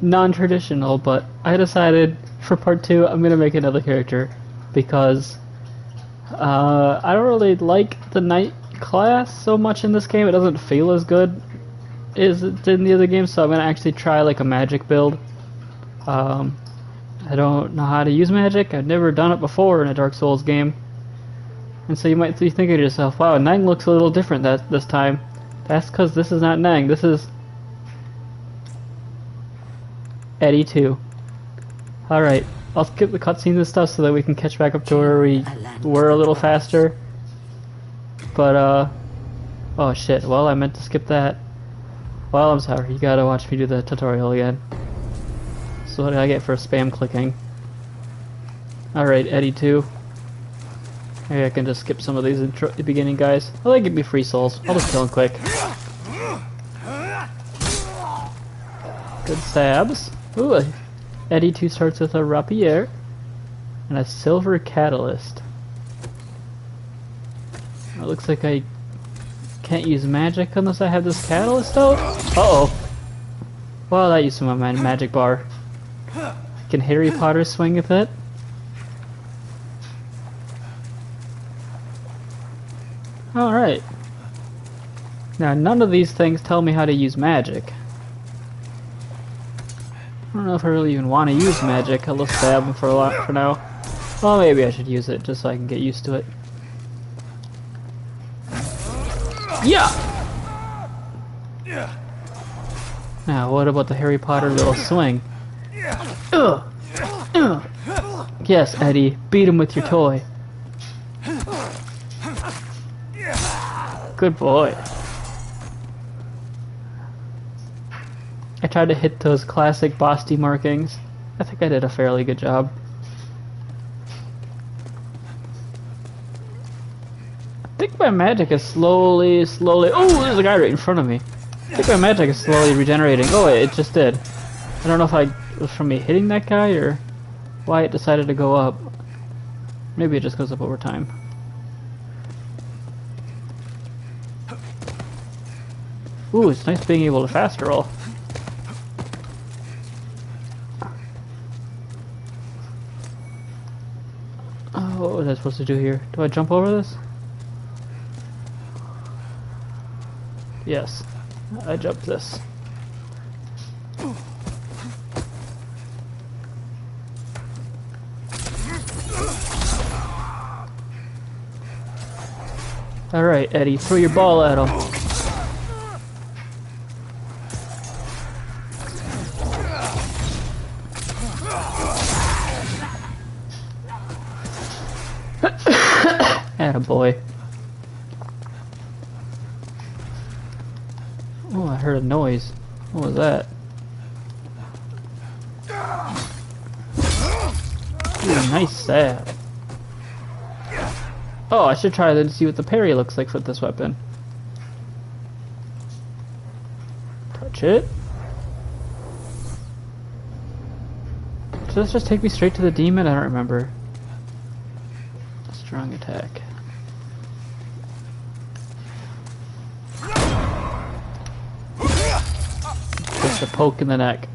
non-traditional, but I decided for part two I'm gonna make another character because I don't really like the knight class so much in this game. It doesn't feel as good as it did in the other games, so I'm gonna actually try like a magic build. Um, I don't know how to use magic. I've never done it before in a Dark Souls game, and so you might be thinking to yourself, "Wow, Nang looks a little different this time." That's because this is not Nang. This is Eddie2. Alright, I'll skip the cutscenes and stuff so that we can catch back up to where we were a little faster. But, oh shit, well, I meant to skip that. Well, I'm sorry, you gotta watch me do the tutorial again. So what did I get for spam clicking? Alright, Eddie2. Maybe I can just skip some of these the beginning guys. Oh, they give me free souls. I'll just kill them quick. Good stabs. Ooh, Eddie2 starts with a rapier and a silver catalyst. It looks like I can't use magic unless I have this catalyst out. Uh-oh. Well, that used some of my magic bar. Can Harry Potter swing with it? Alright. Now, none of these things tell me how to use magic. I don't know if I really even want to use magic. I'll just stab them for a lot for now. Well, maybe I should use it just so I can get used to it. Yeah! Now, what about the Harry Potter little swing? Yes, Eddie, beat him with your toy. Good boy. I tried to hit those classic Basti markings. I think I did a fairly good job. I think my magic is slowly... Oh, there's a guy right in front of me. I think my magic is slowly regenerating. Oh wait, it just did. I don't know if it was from me hitting that guy or why it decided to go up. Maybe it just goes up over time. Ooh, it's nice being able to fast roll. Oh, what was I supposed to do here? Do I jump over this? Yes, I jumped this. Alright, Eddie, throw your ball at him. Attaboy. Oh, I heard a noise. What was that? Ooh, nice stab. Oh, I should try to see what the parry looks like with this weapon. Touch it. Does this just take me straight to the demon? I don't remember. Strong attack. Just a poke in the neck.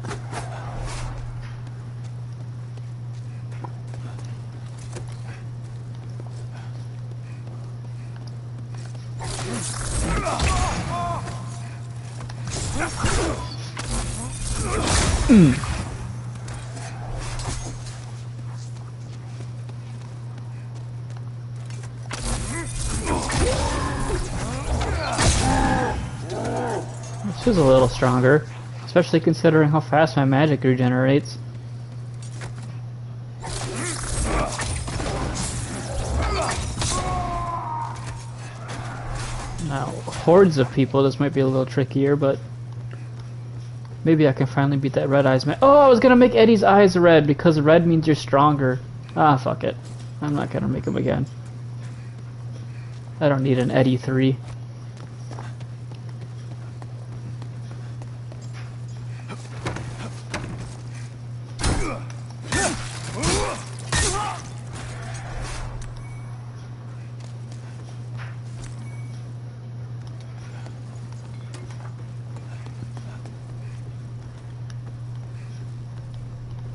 This is a little stronger, especially considering how fast my magic regenerates. Now, hordes of people, this might be a little trickier, but maybe I can finally beat that red eyes man. Oh, I was gonna make Eddie's eyes red because red means you're stronger. Ah, fuck it. I'm not gonna make him again. I don't need an Eddie 3.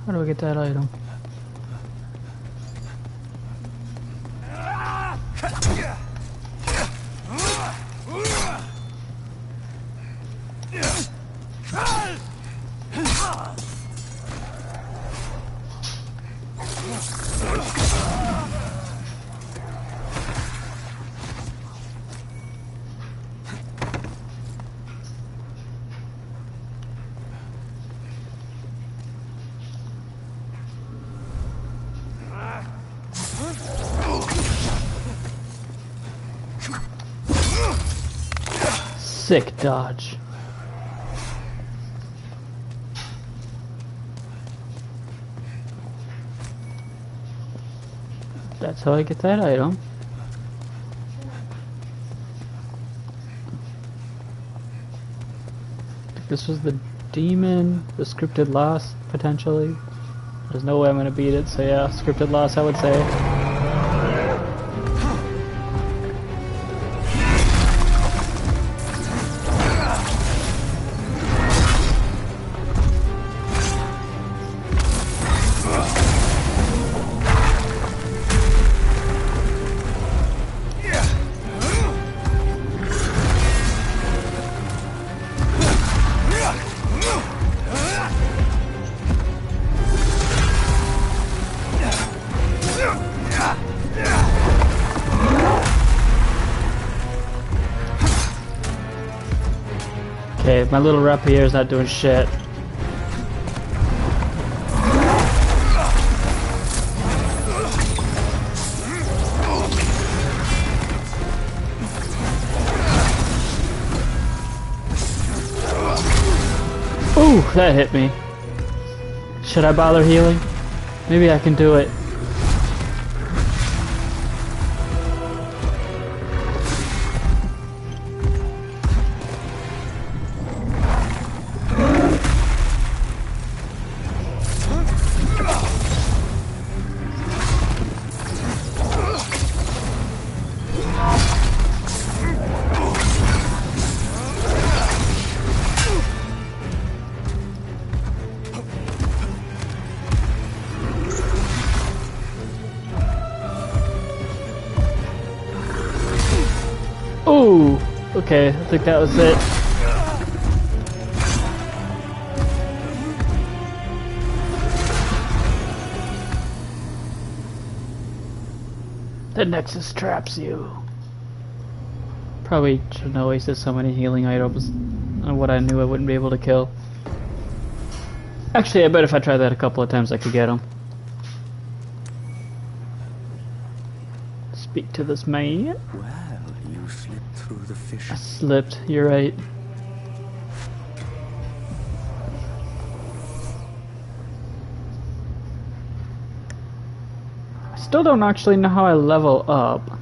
How do I get that item? Sick dodge. That's how I get that item. I think this was the demon, the scripted loss, potentially. There's no way I'm gonna beat it, so yeah, scripted loss I would say. Okay, my little rapier is not doing shit. Ooh, that hit me. Should I bother healing? Maybe I can do it. Ooh, okay, I think that was it. The Nexus traps you. Probably shouldn't have wasted so many healing items on what I knew I wouldn't be able to kill. Actually, I bet if I tried that a couple of times I could get them. Speak to this man. Well, you slipped through the fish. I slipped, you're right. I still don't actually know how I level up.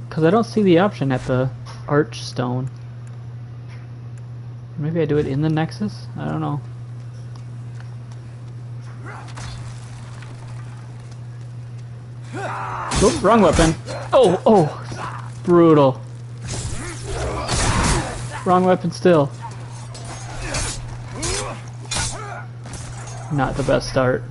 Because I don't see the option at the Archstone. Maybe I do it in the Nexus? I don't know. Oh, wrong weapon. Oh, oh, brutal. Wrong weapon still. Not the best start.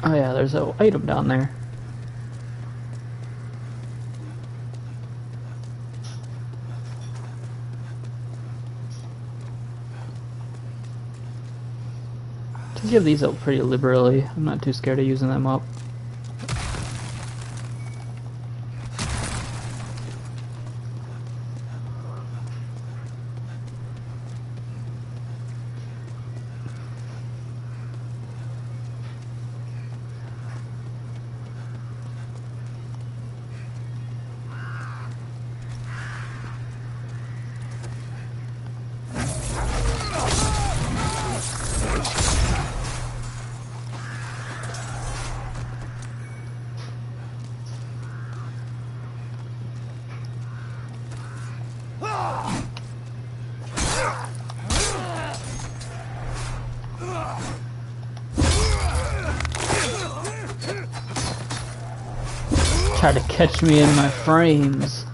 Oh yeah, there's an item down there. I give these out pretty liberally. I'm not too scared of using them up. Try to catch me in my frames.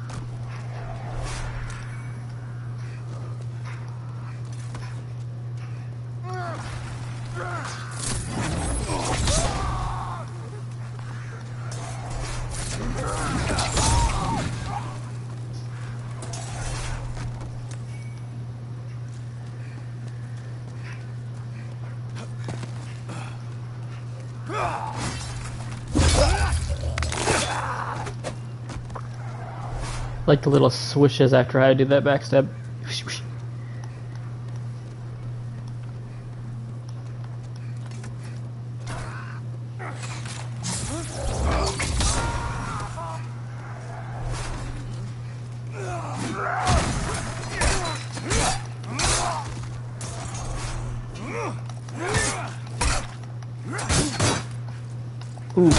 Like the little swishes after I do that backstab. Ooh,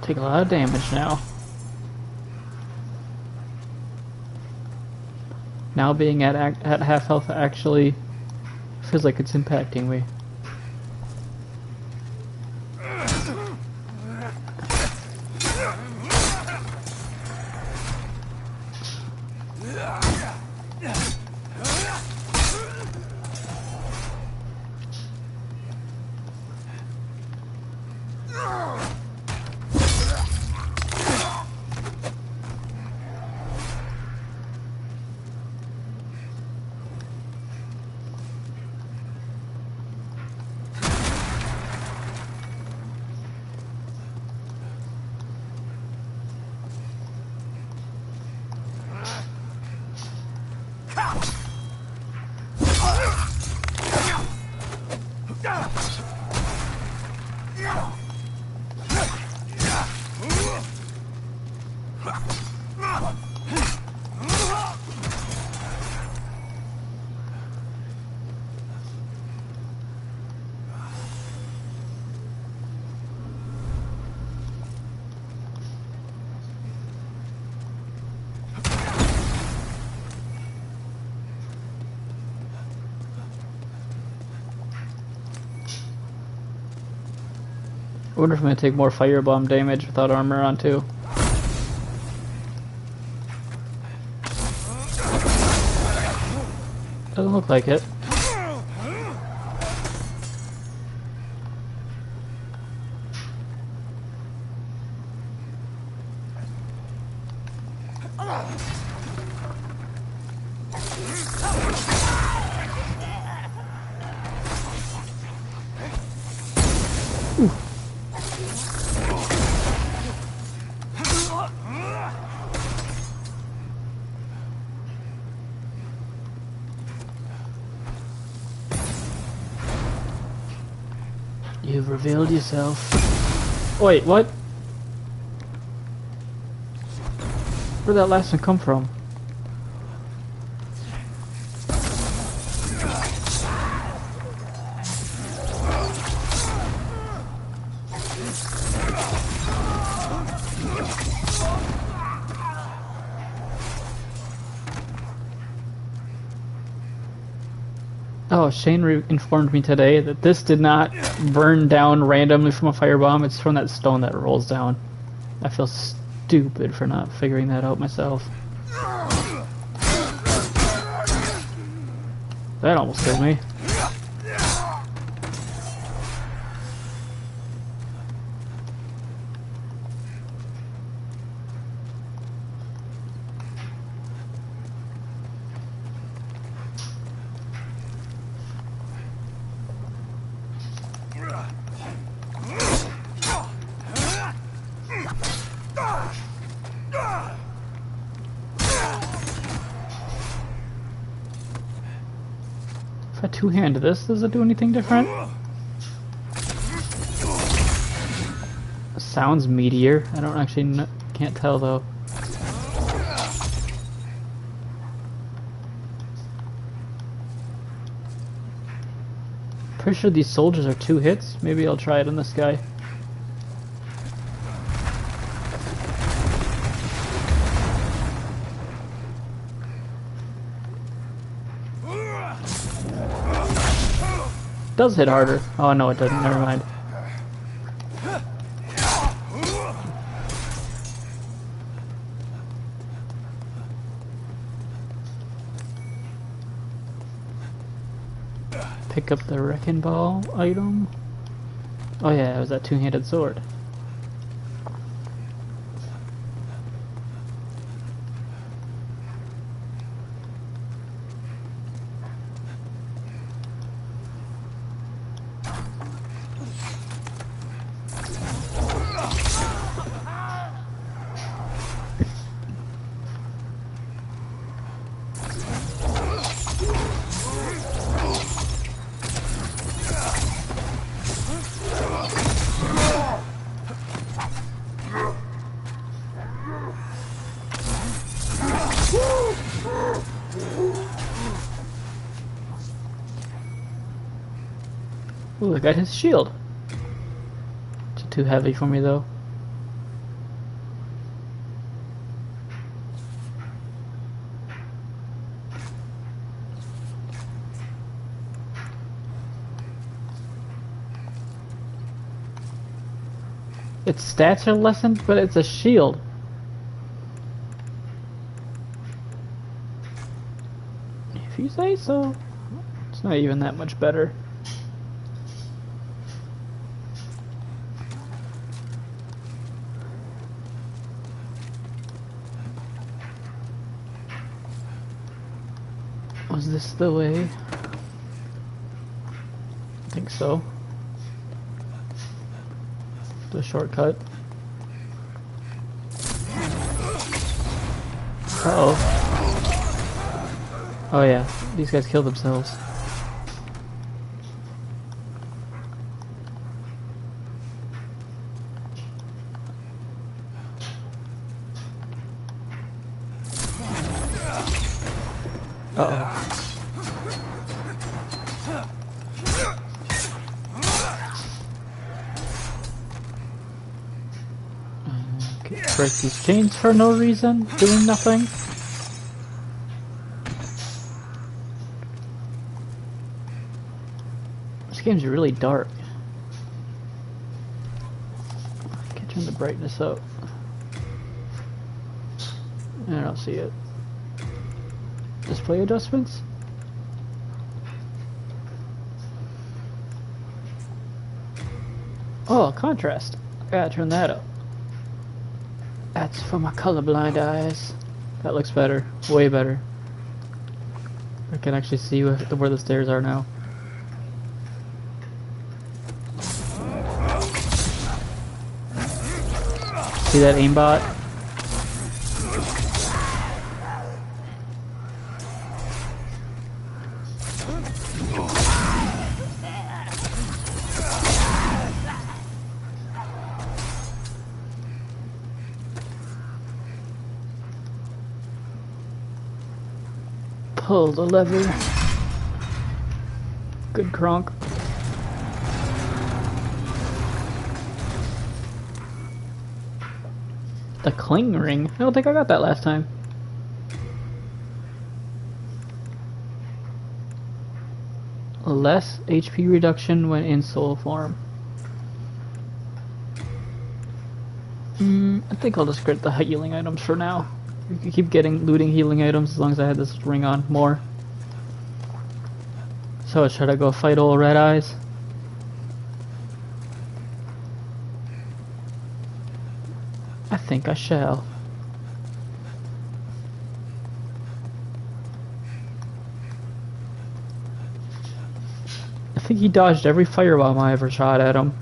take a lot of damage now. Now being at half health actually feels like it's impacting me. I wonder if I'm gonna take more firebomb damage without armor on too. Doesn't look like it. You've revealed yourself. Wait, what? Where'd that last one come from? Oh, Shane informed me today that this did not burn down randomly from a firebomb. It's from that stone that rolls down. I feel stupid for not figuring that out myself. That almost killed me. If I two-hand this, does it do anything different? Sounds meatier. I don't actually can't tell though. Pretty sure these soldiers are 2 hits. Maybe I'll try it on this guy. Does hit harder. Oh no, it doesn't. Never mind. pick up the Wrecking Ball item. Oh yeah, it was that two-handed sword. Ooh, I got his shield. It's too heavy for me though. Its stats are lessened, but it's a shield. If you say so. It's not even that much better. Was this the way? I think so. The shortcut. Uh-oh. Oh yeah, these guys kill themselves. Uh-oh. Break these chains for no reason, doing nothing. This game's really dark. I can turn the brightness up. I don't see it. Display adjustments? Oh, contrast. I gotta turn that up. That's for my colorblind eyes. That looks better. Way better. I can actually see where the stairs are now. See that aimbot? Pull the lever. Good cronk. The cling ring? I don't think I got that last time. Less HP reduction when in soul form. I think I'll just get the healing items for now. You can keep getting looting healing items as long as I had this ring on more. So should I go fight old Red Eyes? I think I shall. I think he dodged every firebomb I ever shot at him.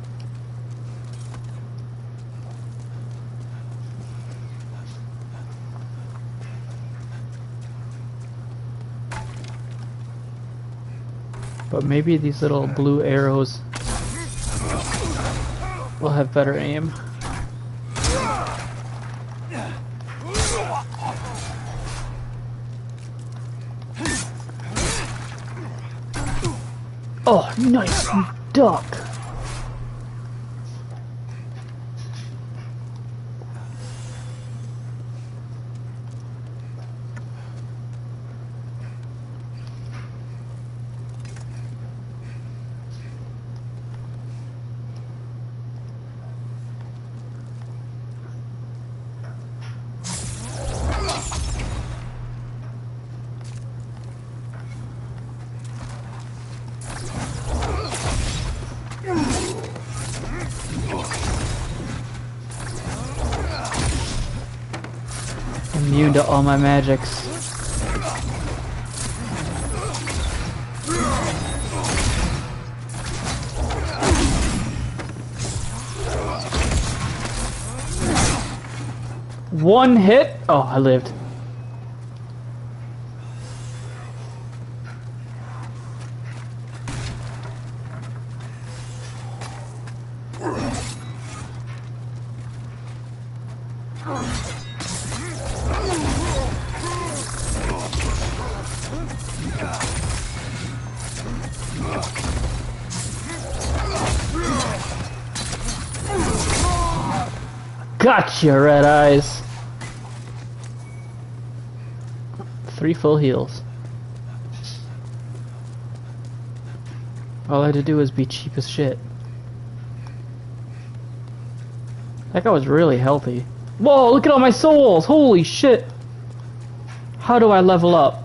But maybe these little blue arrows will have better aim. Oh, nice duck! Immune to all my magics. One hit? Oh, I lived. Gotcha, red eyes. 3 full heals. All I had to do was be cheap as shit. That guy was really healthy. Whoa, look at all my souls! Holy shit! How do I level up?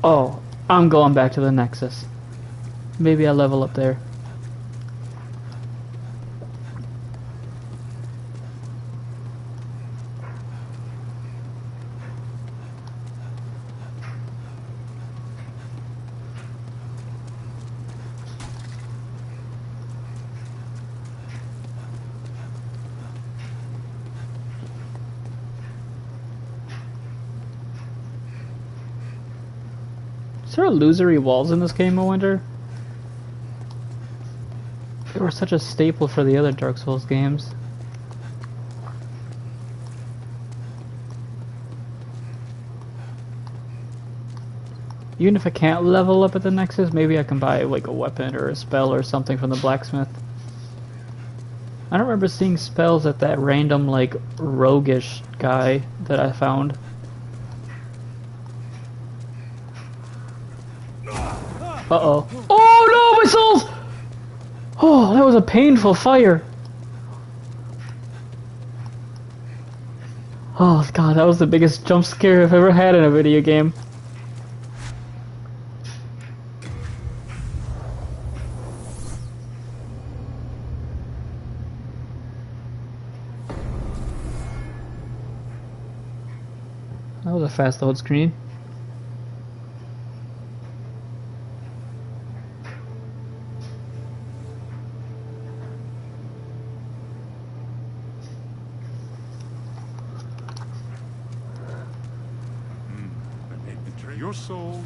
Oh, I'm going back to the Nexus. Maybe I level up there. Is there illusory walls in this game, I wonder? They were such a staple for the other Dark Souls games. Even if I can't level up at the Nexus, maybe I can buy like a weapon or a spell or something from the blacksmith. I don't remember seeing spells at that random like roguish guy that I found. Uh-oh. Oh no, my souls! Oh, that was a painful fire. Oh god, that was the biggest jump scare I've ever had in a video game. That was a fast load screen. Your souls.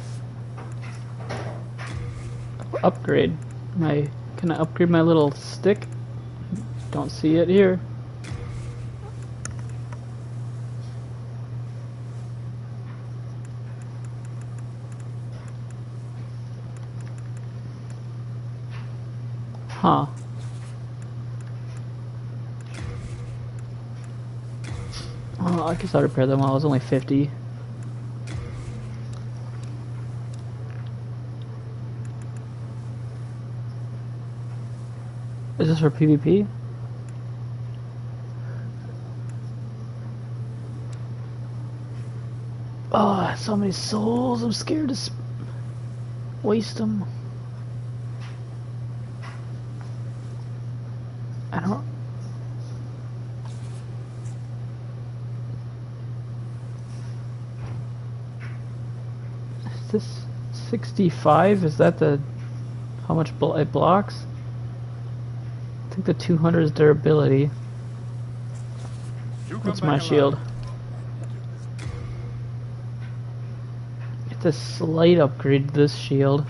Upgrade. Can I upgrade my little stick? Don't see it here. Huh. Oh, I guess I'll repair them while I was only 50. Is this for PvP? Oh, so many souls. I'm scared to waste them. I don't... Is this 65? Is that the... how much it blocks? I think the 200 is durability. What's my shield? It's a slight upgrade to this shield.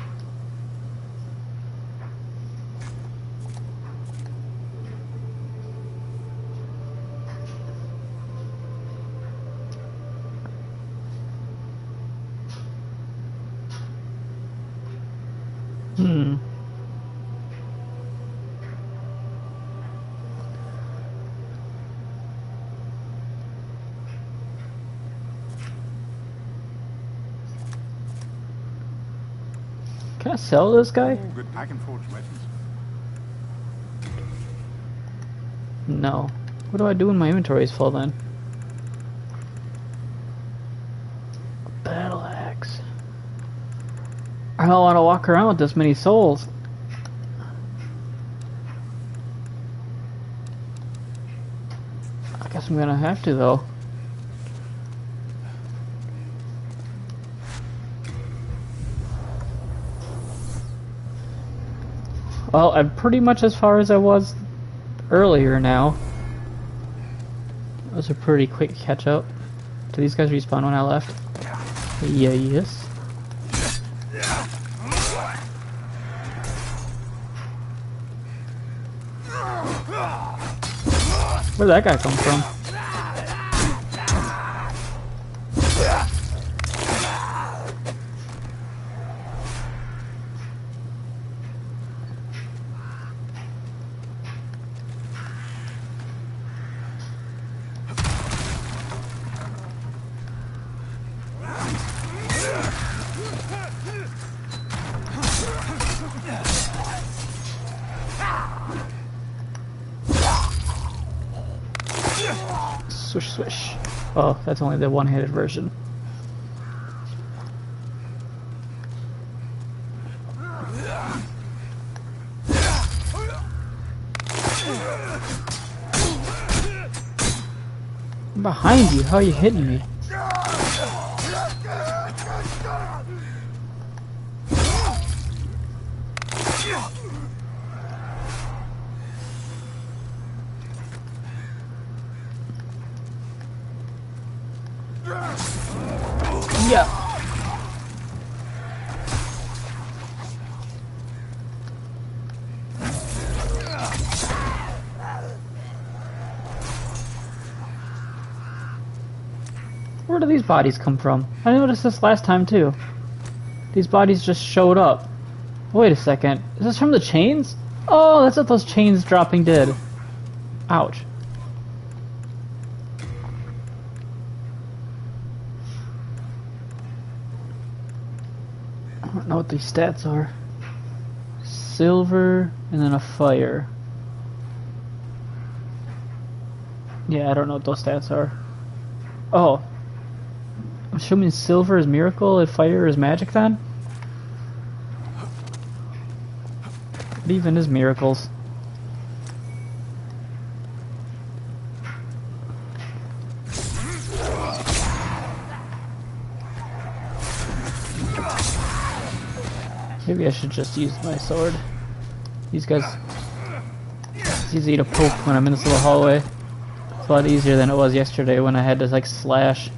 Can I sell this guy? Oh, good. I can forge weapons. No. What do I do when my inventory is full then? Battle axe. I don't want to walk around with this many souls. I guess Guess I'm gonna have to though. Well, I'm pretty much as far as I was earlier now. That was a pretty quick catch up. Do these guys respawn when I left? Yeah, yes. Where'd that guy come from? Swish, swish. Oh, that's only the one-handed version. I'm behind you. How are you hitting me? Yeah. Where do these bodies come from? I noticed this last time too. These bodies just showed up. Wait a second. Is this from the chains? Oh, that's what those chains dropping did. Ouch. I don't know what these stats are. Silver and then a fire. Yeah, I don't know what those stats are. Oh. I'm assuming silver is miracle and fire is magic then? What even is miracles? Maybe I should just use my sword. These guys... It's easy to poke when I'm in this little hallway. It's a lot easier than it was yesterday when I had to like slash.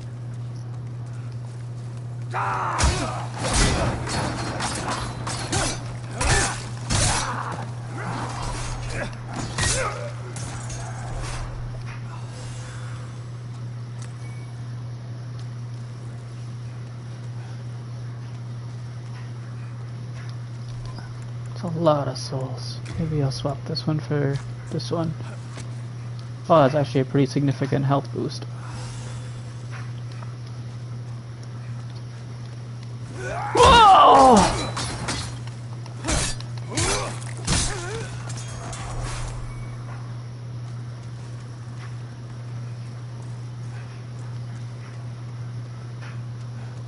It's a lot of souls. Maybe I'll swap this one for this one. Oh, that's actually a pretty significant health boost. Whoa!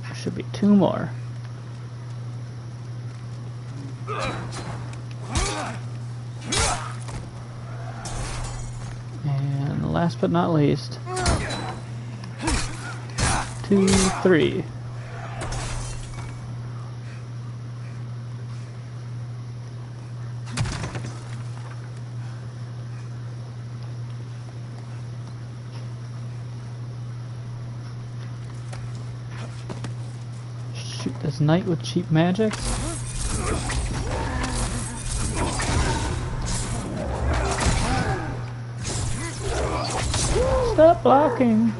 There should be two more. And last but not least, 2, 3. Shoot this knight with cheap magic. Stop blocking.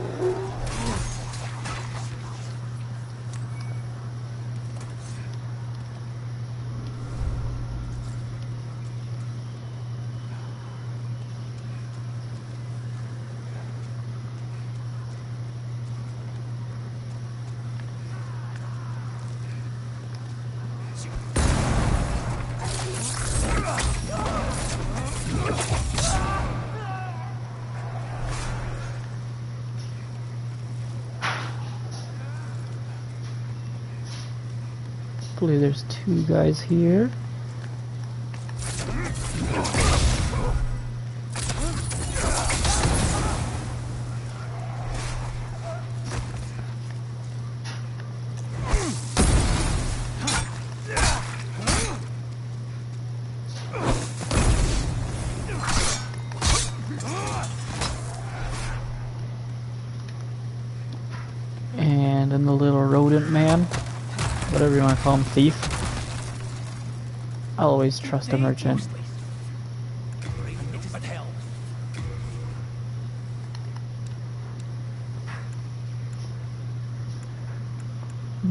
I believe there's two guys here. than the little rodent man. Whatever you want to call him, thief. I'll always trust a merchant. I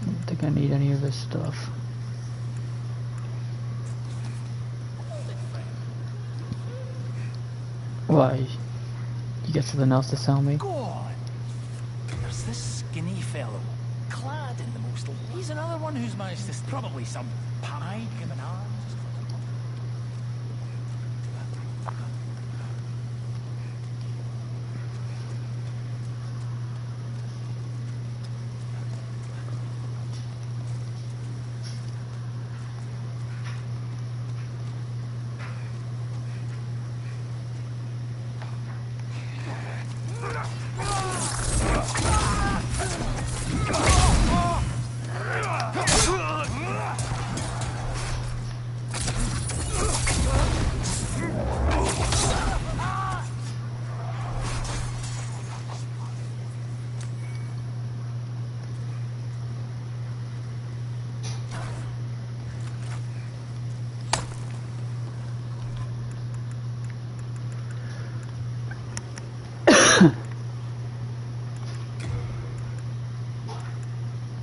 don't think I need any of this stuff. Why? You got something else to sell me? Go on. There's this skinny fellow, clad in the most... He's another one who's managed to... Probably some pie given arms.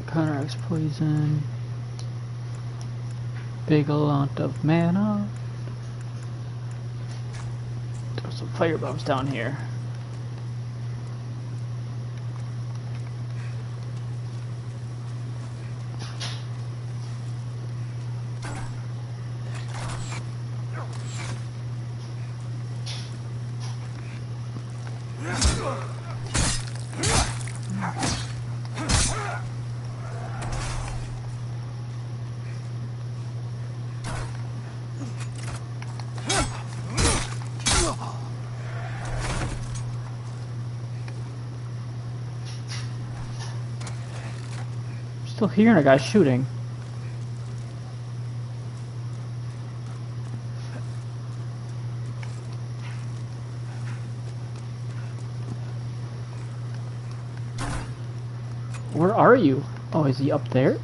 Counteracts poison. Big amount of mana. Throw some fire bombs down here. Still hearing a guy shooting. Where are you? Oh, is he up there?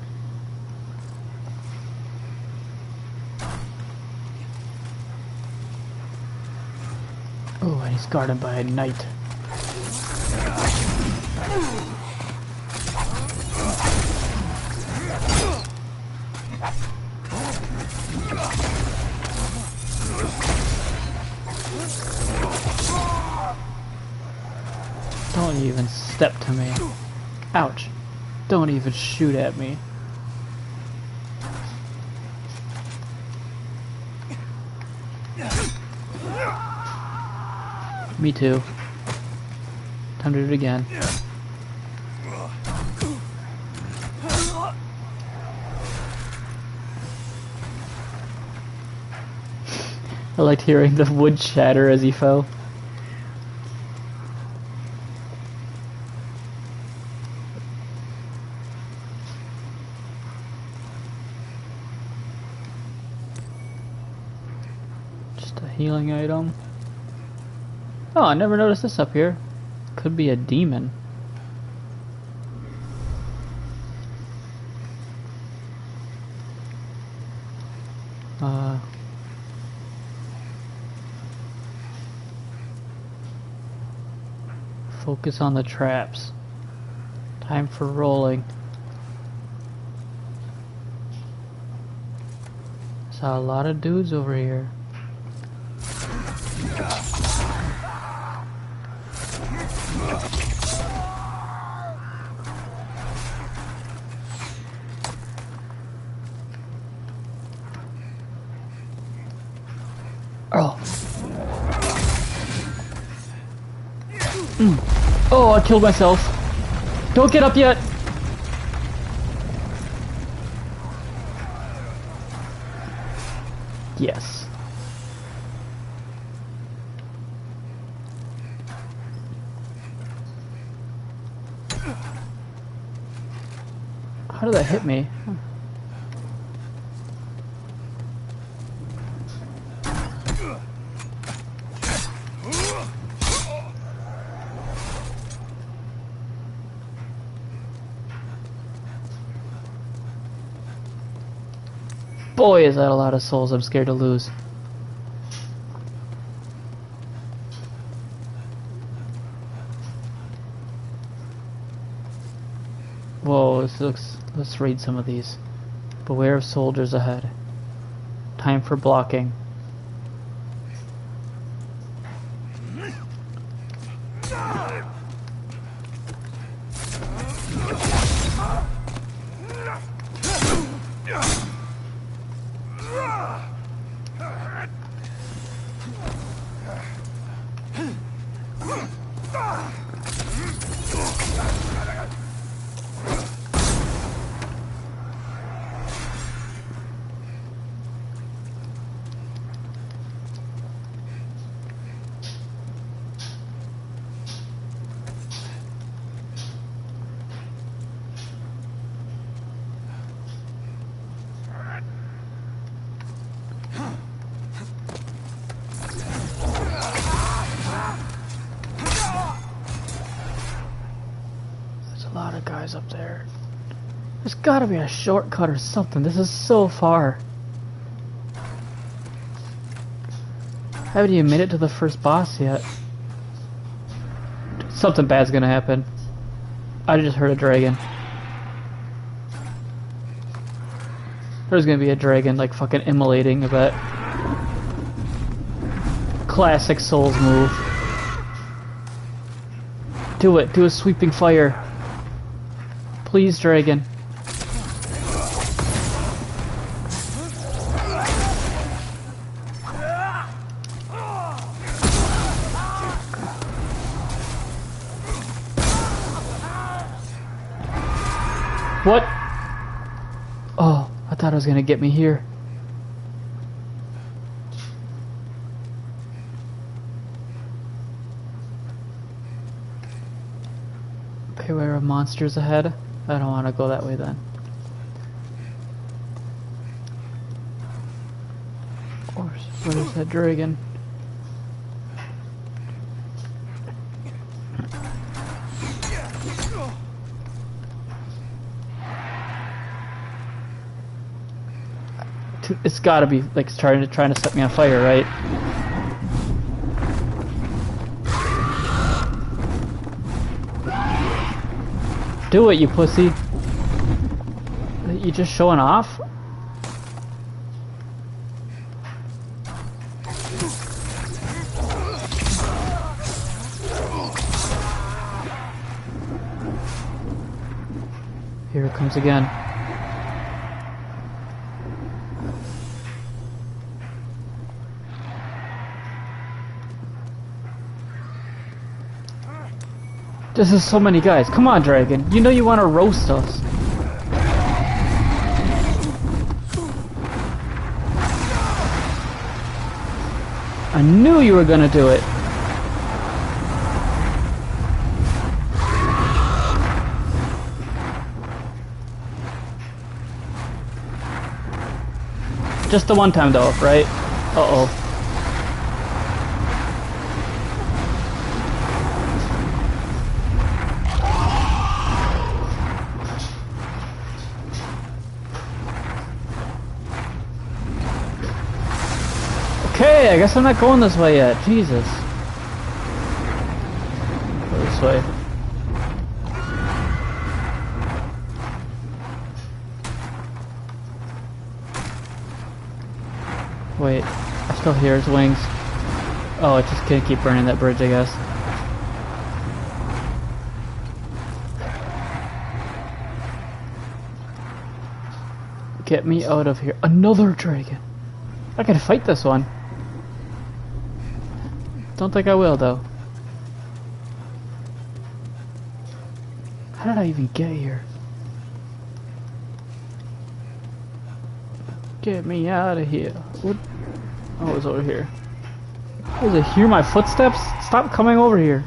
Oh, and he's guarded by a knight. Don't even step to me. Ouch. Don't even shoot at me. Me too. Time to do it again. I liked hearing the wood shatter as he fell. Healing item. Oh, I never noticed this up here. Could be a demon. Focus on the traps. Time for rolling. Saw a lot of dudes over here. Oh. Oh, I killed myself. Don't get up yet. Yes. How did that hit me? Boy, is that a lot of souls I'm scared to lose. Whoa, this looks... Let's read some of these. Beware of soldiers ahead. Time for blocking. Guys up there. There's gotta be a shortcut or something. This is so far. Haven't even made it to the first boss yet. Something bad's gonna happen. I just heard a dragon. There's gonna be a dragon like fucking immolating, I bet. Classic Souls move. Do it. Do a sweeping fire. Please, dragon. What? Oh, I thought it was gonna get me here. Beware of monsters ahead. I don't want to go that way then. What is that dragon? It's gotta be like trying to set me on fire, right? Do it, you pussy. You just showing off? Here it comes again. This is so many guys. Come on, dragon. You know you want to roast us. I knew you were gonna do it. Just the one time though, right? Uh-oh. Okay, I guess I'm not going this way yet. Jesus. Go this way. Wait, I still hear his wings. Oh, it just can't keep burning that bridge, I guess. Get me out of here. Another dragon. I gotta fight this one. Don't think I will, though. How did I even get here? Get me out of here. What? Oh, it's over here. Does it hear my footsteps? Stop coming over here.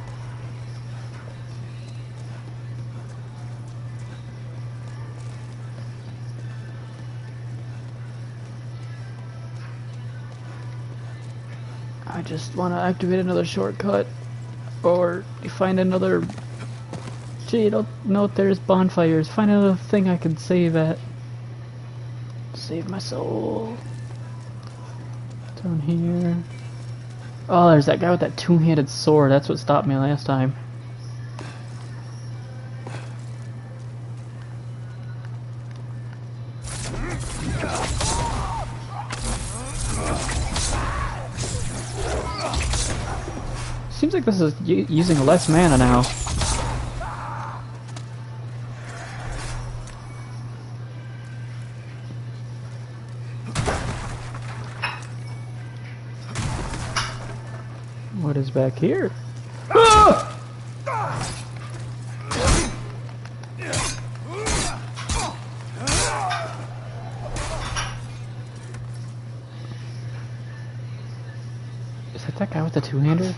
I just want to activate another shortcut, or find another... Gee, don't know if there's bonfires. Find another thing I can save at. Save my soul. Down here. Oh, there's that guy with that two-handed sword. That's what stopped me last time. Seems like this is using less mana now. What is back here? Ah! Is that guy with the two-hander?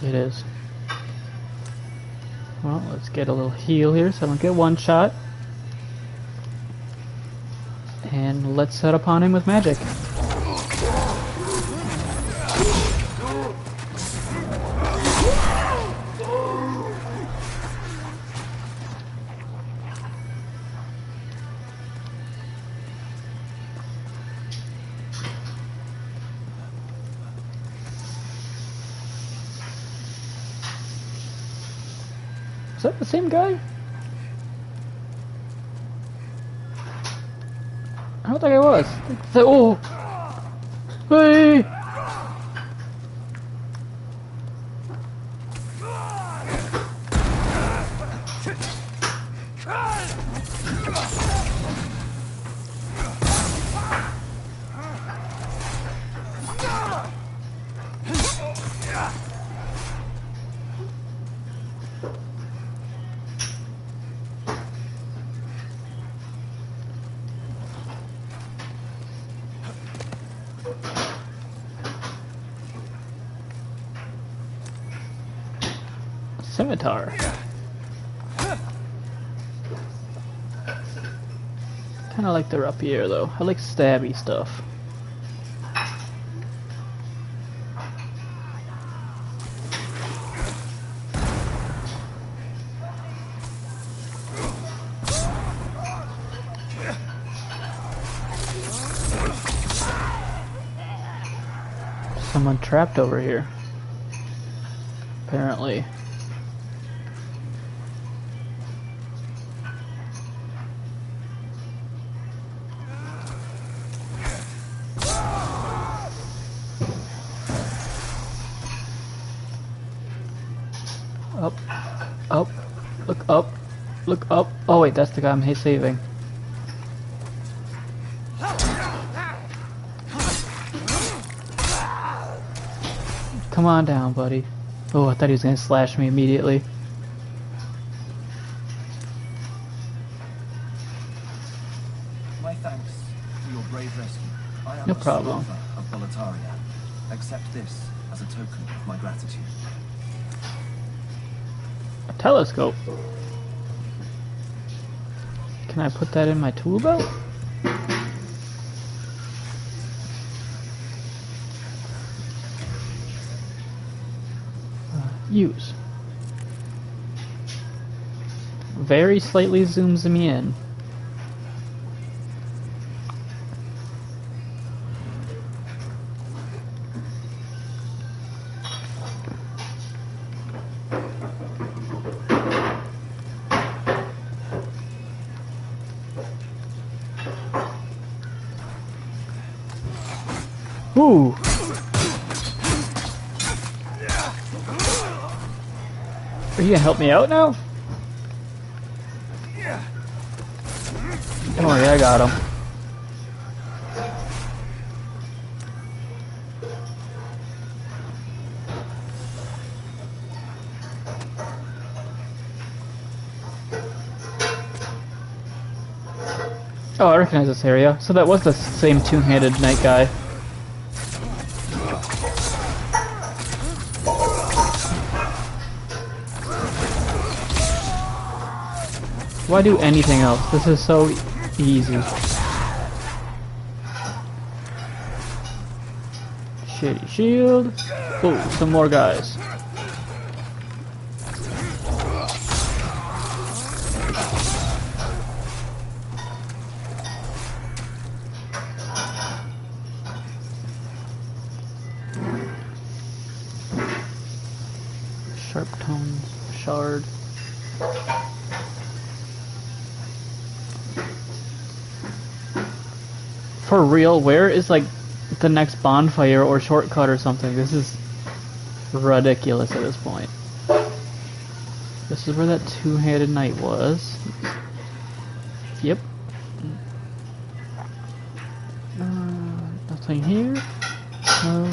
It is. Well, let's get a little heal here so I don't get one shot. And let's set upon him with magic. Is that the same guy? I don't think I was. Oh! Hey! Scimitar. Kinda like the rapier though. I like stabby stuff. Someone trapped over here. Apparently. Up, up, look up, look up. Oh wait, that's the guy I'm saving. Come on down, buddy. Oh, I thought he was gonna slash me immediately. My thanks for your brave rescue. I am No a problem. survivor of Boletaria. Accept this as a token of my gratitude. A telescope. Can I put that in my tool belt? Use. Very slightly zooms me in. Ooh. Are you gonna help me out now? Don't worry, I got him. Oh, I recognize this area. So that was the same two-handed knight guy. Why do anything else? This is so easy. Shitty shield. Oh, some more guys. shard. For real, where is like the next bonfire or shortcut or something? This is ridiculous at this point. This is where that two-handed knight was. Yep. Nothing here. No.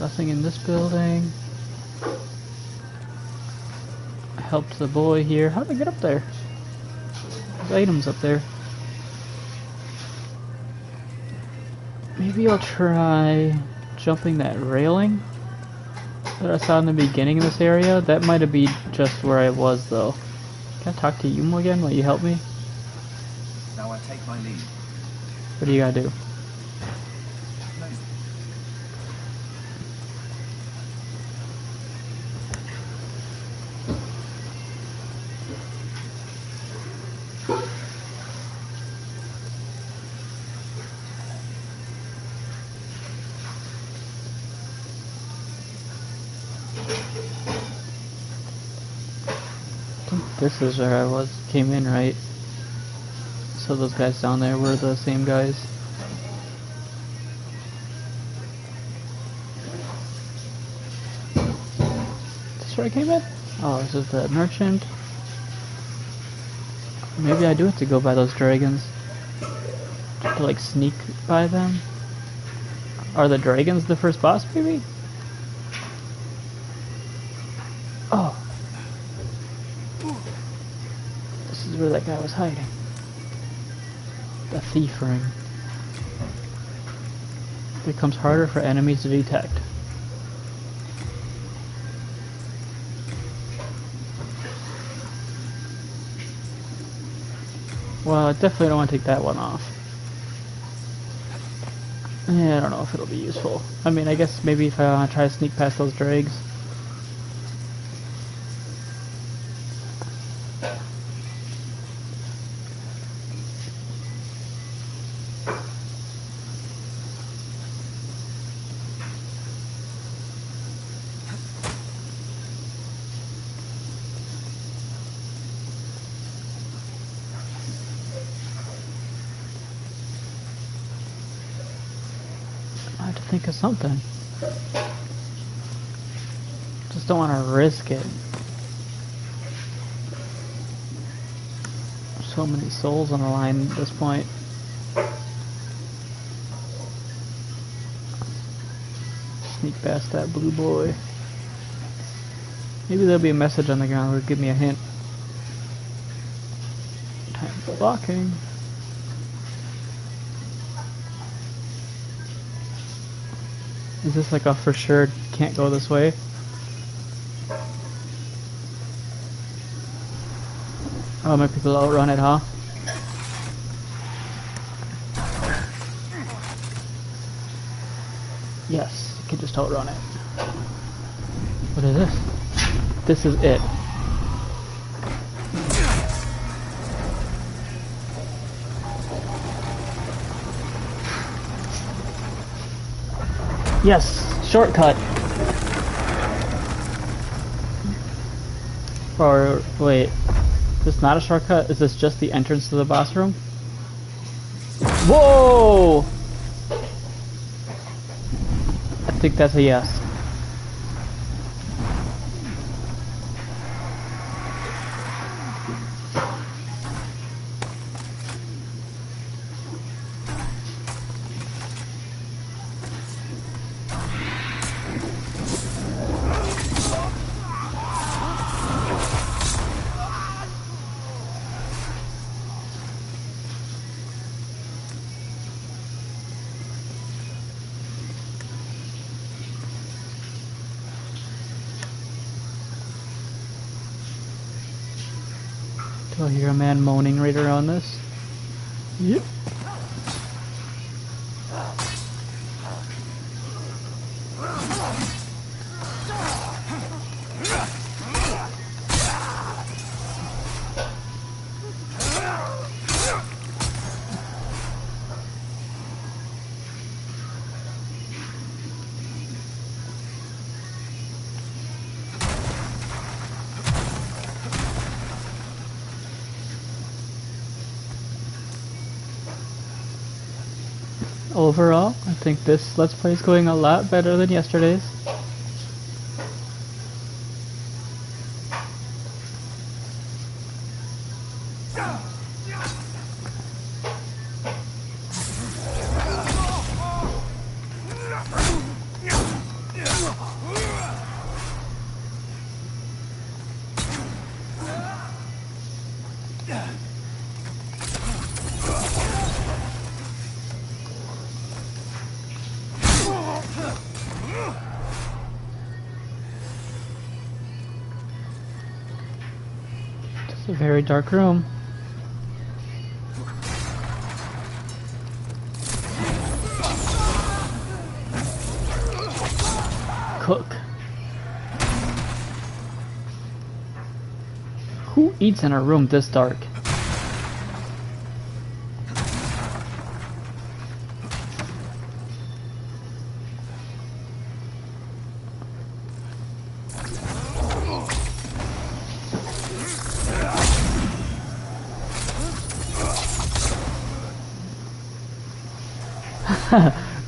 Nothing in this building. Helped the boy here. How did I get up there? There's items up there. Maybe I'll try jumping that railing that I saw in the beginning of this area. That might have been just where I was though. Can I talk to you again? Will you help me? Now I take my leave. What do you gotta do? This is where I came in, right? So those guys down there were the same guys. Is this where I came in? Oh, this is the merchant. Maybe I do have to go by those dragons. To like sneak by them. Are the dragons the first boss, maybe? Oh. This is where that guy was hiding. The thief ring. Becomes harder for enemies to detect. Well, I definitely don't want to take that one off. Yeah, I don't know if it'll be useful. I mean, I guess maybe if I want to try to sneak past those drags. I have to think of something. Just don't want to risk it. So many souls on the line at this point. Sneak past that blue boy. Maybe there'll be a message on the ground that will give me a hint. Time for blocking. Is this like a for sure can't go this way? Oh, my people outrun it, huh? Yes, you can just outrun it. What is this? This is it. Yes, shortcut. Or wait, is this not a shortcut? Is this just the entrance to the boss room? Whoa! I think that's a yes. Do I hear a man moaning right around this? Yep. overall, I think this Let's Play is going a lot better than yesterday's. It's a very dark room. Cook. Who eats in a room this dark?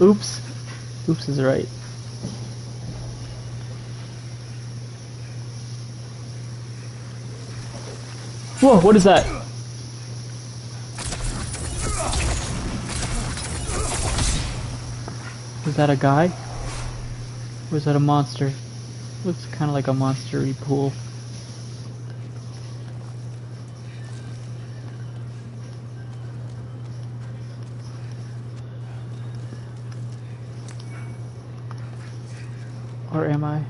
Oops. Oops is right. Whoa, what is that? Is that a guy? Or is that a monster? Looks kind of like a monster-y pool. Or am I?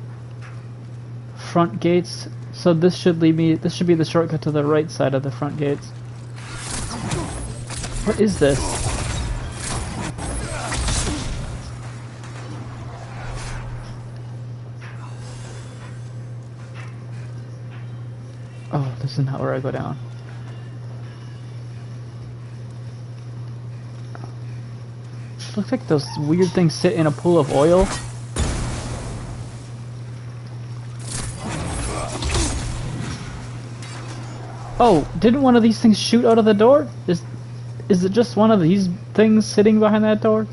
Front gates. So this should lead me. This should be the shortcut to the right side of the front gates. What is this? Oh, this is not where I go down. Looks like those weird things sit in a pool of oil. Oh, didn't one of these things shoot out of the door? Is it just one of these things sitting behind that door?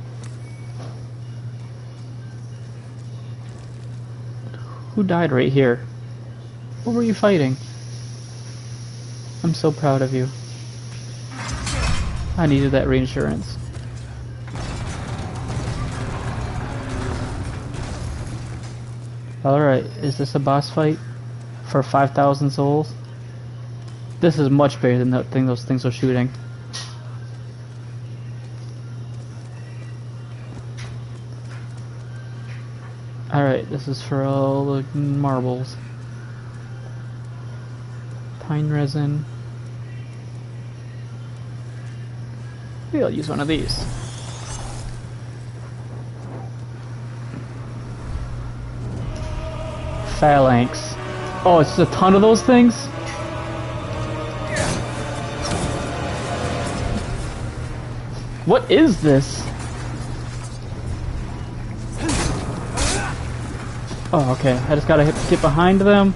Who died right here? What were you fighting? I'm so proud of you. I needed that reinsurance. Alright, is this a boss fight? For 5,000 souls? This is much bigger than that thing those things are shooting. Alright, this is for all the marbles. Pine resin. Maybe I'll use one of these. Phalanx. Oh, it's just a ton of those things? What is this? Oh, okay. I just gotta get behind them.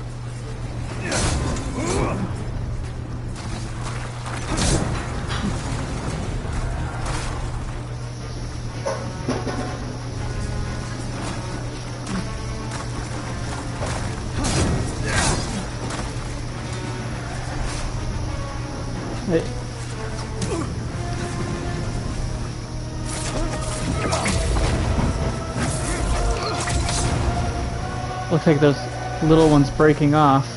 Hey. Looks like those little ones breaking off.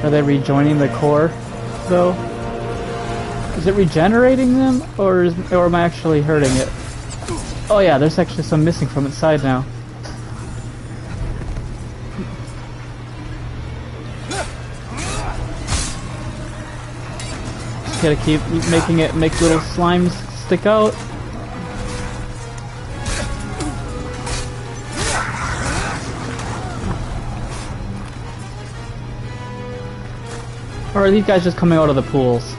Are they rejoining the core, though? Is it regenerating them, or am I actually hurting it? Oh yeah, there's actually some missing from its side now. Just gotta keep making it make little slimes stick out. Or are these guys just coming out of the pools?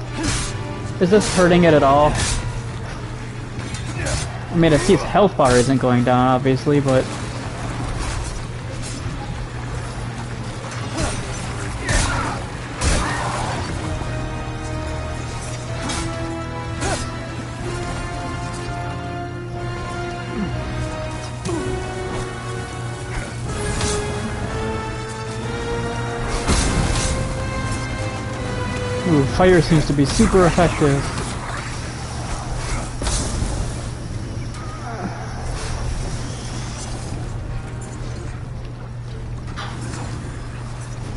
Is this hurting it at all? I mean, I see its health bar isn't going down, obviously, but... Ooh, fire seems to be super effective.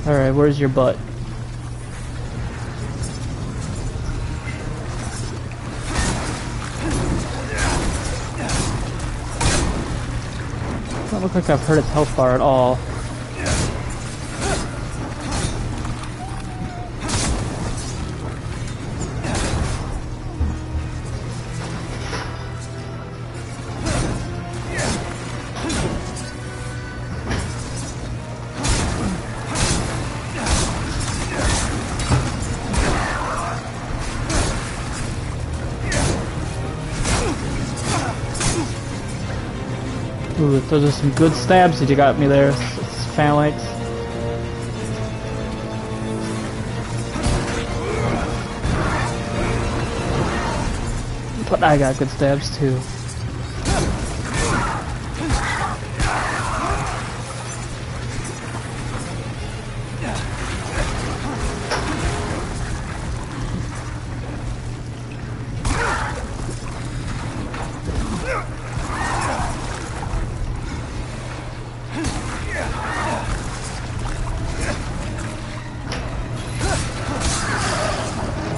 Alright, where's your butt? Doesn't look like I've hurt its health bar at all. Ooh, those are some good stabs that you got me there, phalanx. But I got good stabs too.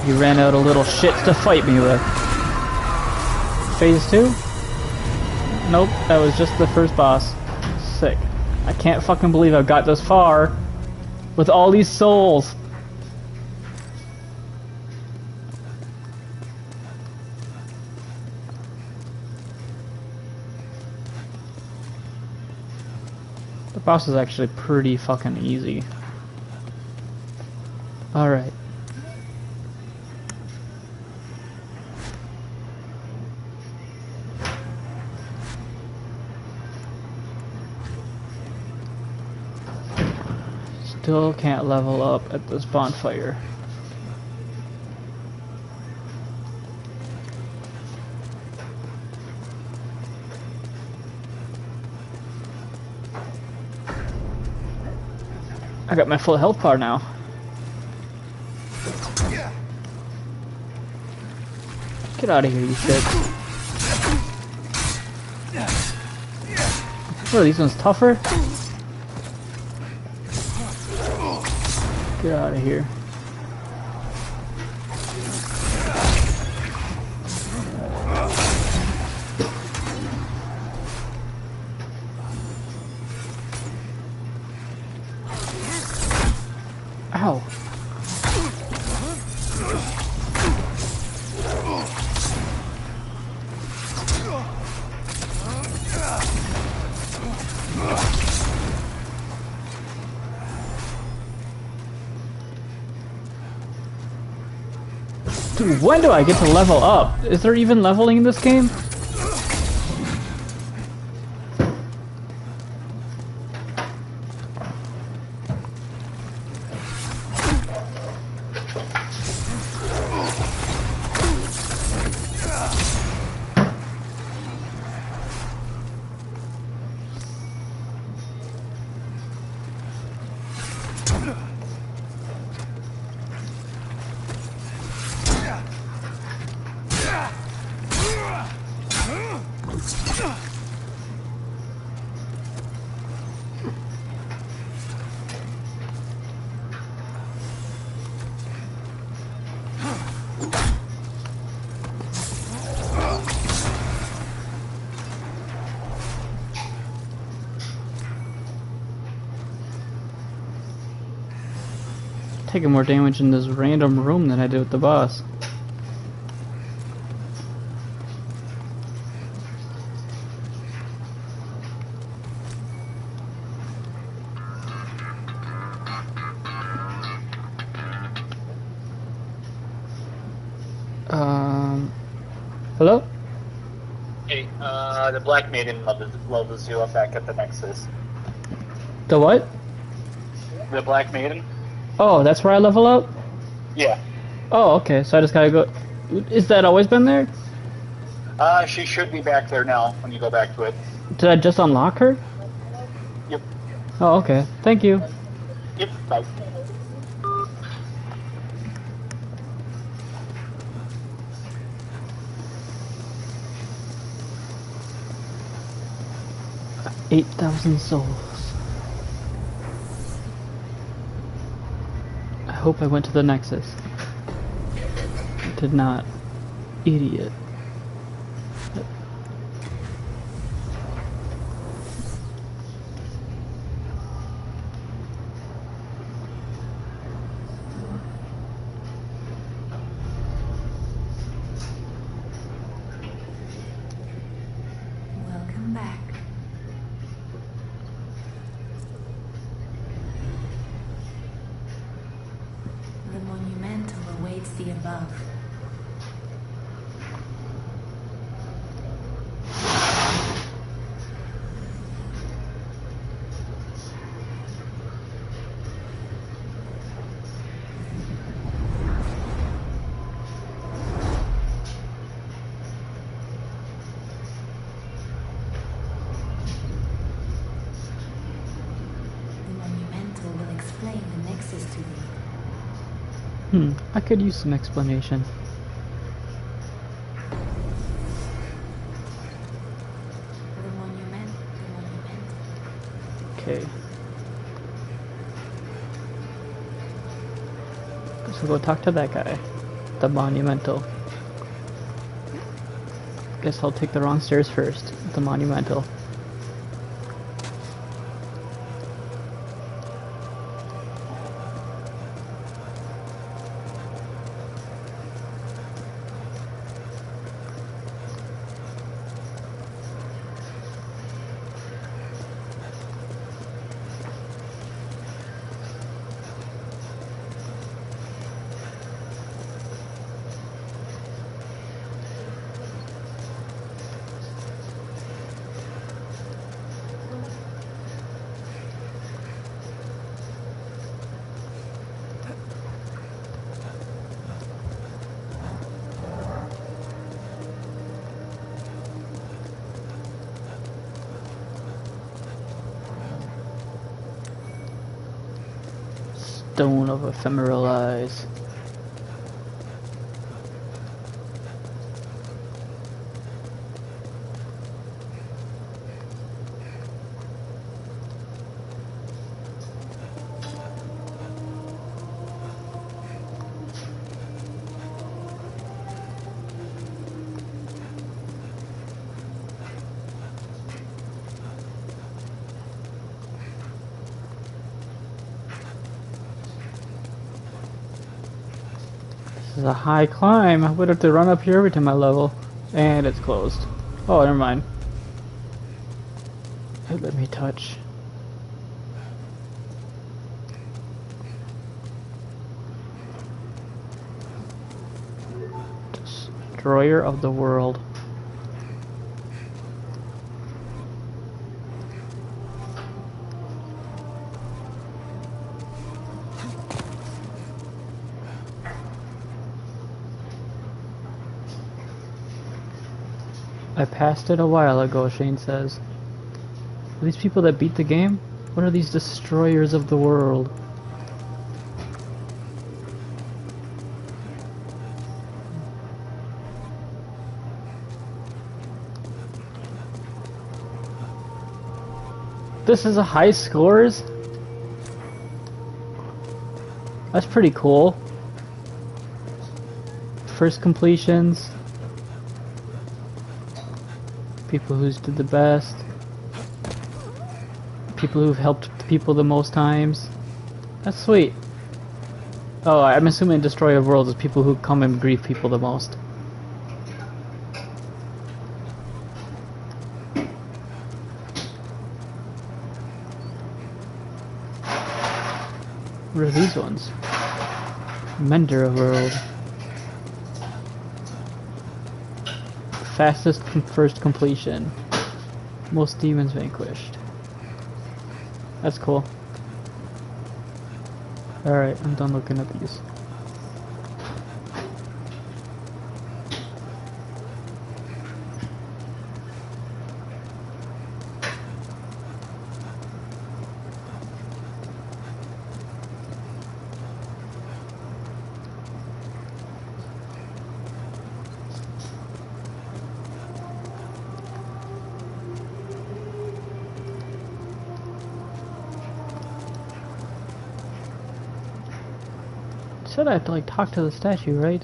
You ran out of little shits to fight me with. Phase 2? Nope, that was just the first boss. Sick. I can't fucking believe I've got this far with all these souls. The boss is actually pretty fucking easy. Alright. Still can't level up at this bonfire. I got my full health bar now. Get out of here, you shit. What are these ones tougher? Get out of here. Ow. Dude, when do I get to level up? Is there even leveling in this game? Taking more damage in this random room than I did with the boss. Hello? Hey, the Black Maiden levels you up back at the Nexus. The what? The Black Maiden? Oh, that's where I level up? Yeah. Oh, okay, so I just gotta go... Is that always been there? She should be back there now when you go back to it. Did I just unlock her? Yep. Oh, okay. Thank you. Yep, bye. $8,000 souls. I hope I went to the Nexus. I did not. Idiot. Welcome back. The monumental awaits the above. The monumental will explain the nexus to thee. I could use some explanation. The monumental. Okay. So go talk to that guy. The monumental. Guess I'll take the wrong stairs first. The monumental. Stone of ephemeral eyes. This is a high climb. I would have to run up here every time I level. And it's closed. Oh, never mind. It let me touch. Destroyer of the world. I passed it a while ago, Shane says. Are these people that beat the game? What are these destroyers of the world? This is a high scores? That's pretty cool. First completions. People who's did the best. People who've helped people the most times. That's sweet. Oh, I'm assuming Destroyer of Worlds is people who come and grieve people the most. What are these ones? Mender of World. Fastest first completion. Most demons vanquished. That's cool. Alright, I'm done looking at these. Said I have to like talk to the statue, right?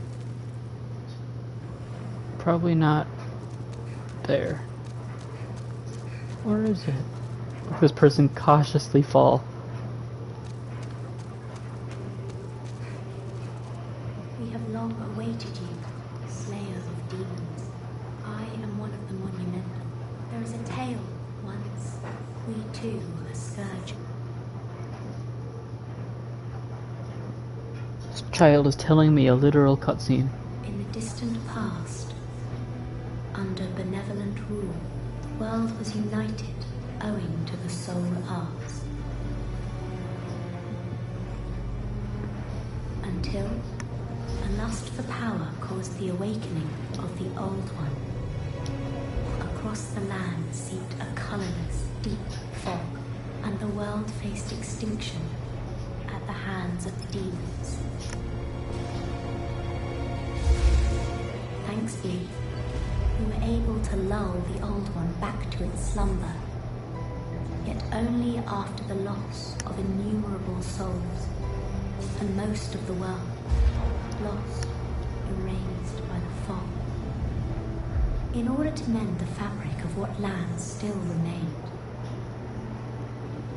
Probably not there. Where is it? This person cautiously fall. We have long awaited you, slayer of demons. I am one of the monumental. There is a tale. Once, we too were a scourge. This child is telling me a literal cutscene. In the distant past, under benevolent rule, the world was united owing to the soul arts. Until a lust for power caused the awakening of the Old One. Across the land seeped a colorless, deep fog, and the world faced extinction at the hands of the demons. Thankfully, we were able to lull the Old One back to its slumber, yet only after the loss of innumerable souls, and most of the world lost, erased by the fog. In order to mend the fabric of what lands still remained,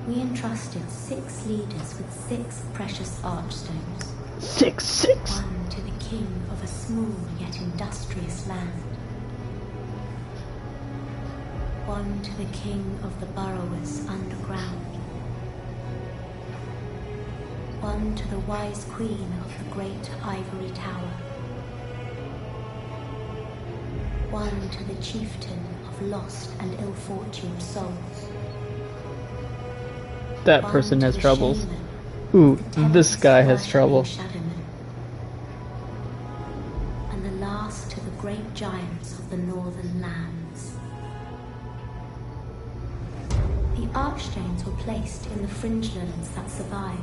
we entrusted 6 leaders with 6 precious archstones. 6. One to the king of a small yet industrious land. One to the king of the burrowers underground. One to the wise queen of the great ivory tower. One to the chieftain of lost and ill-fortuned souls. That One person to has the troubles. shaman, Ooh, the this guy has tempest trouble. worshipping shadowmen. And the last to the great giants of the northern lands. The archstones were placed in the fringe lands that survived.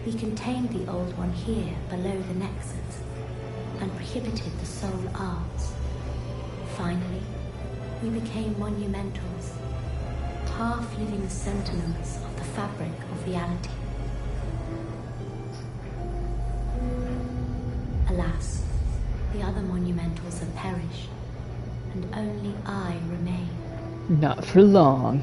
We contained the Old One here below the Nexus and prohibited the soul arts. Finally, we became monumentals, half-living sentinels of the fabric of reality. Alas, the other monumentals have perished, and only I remain. Not for long.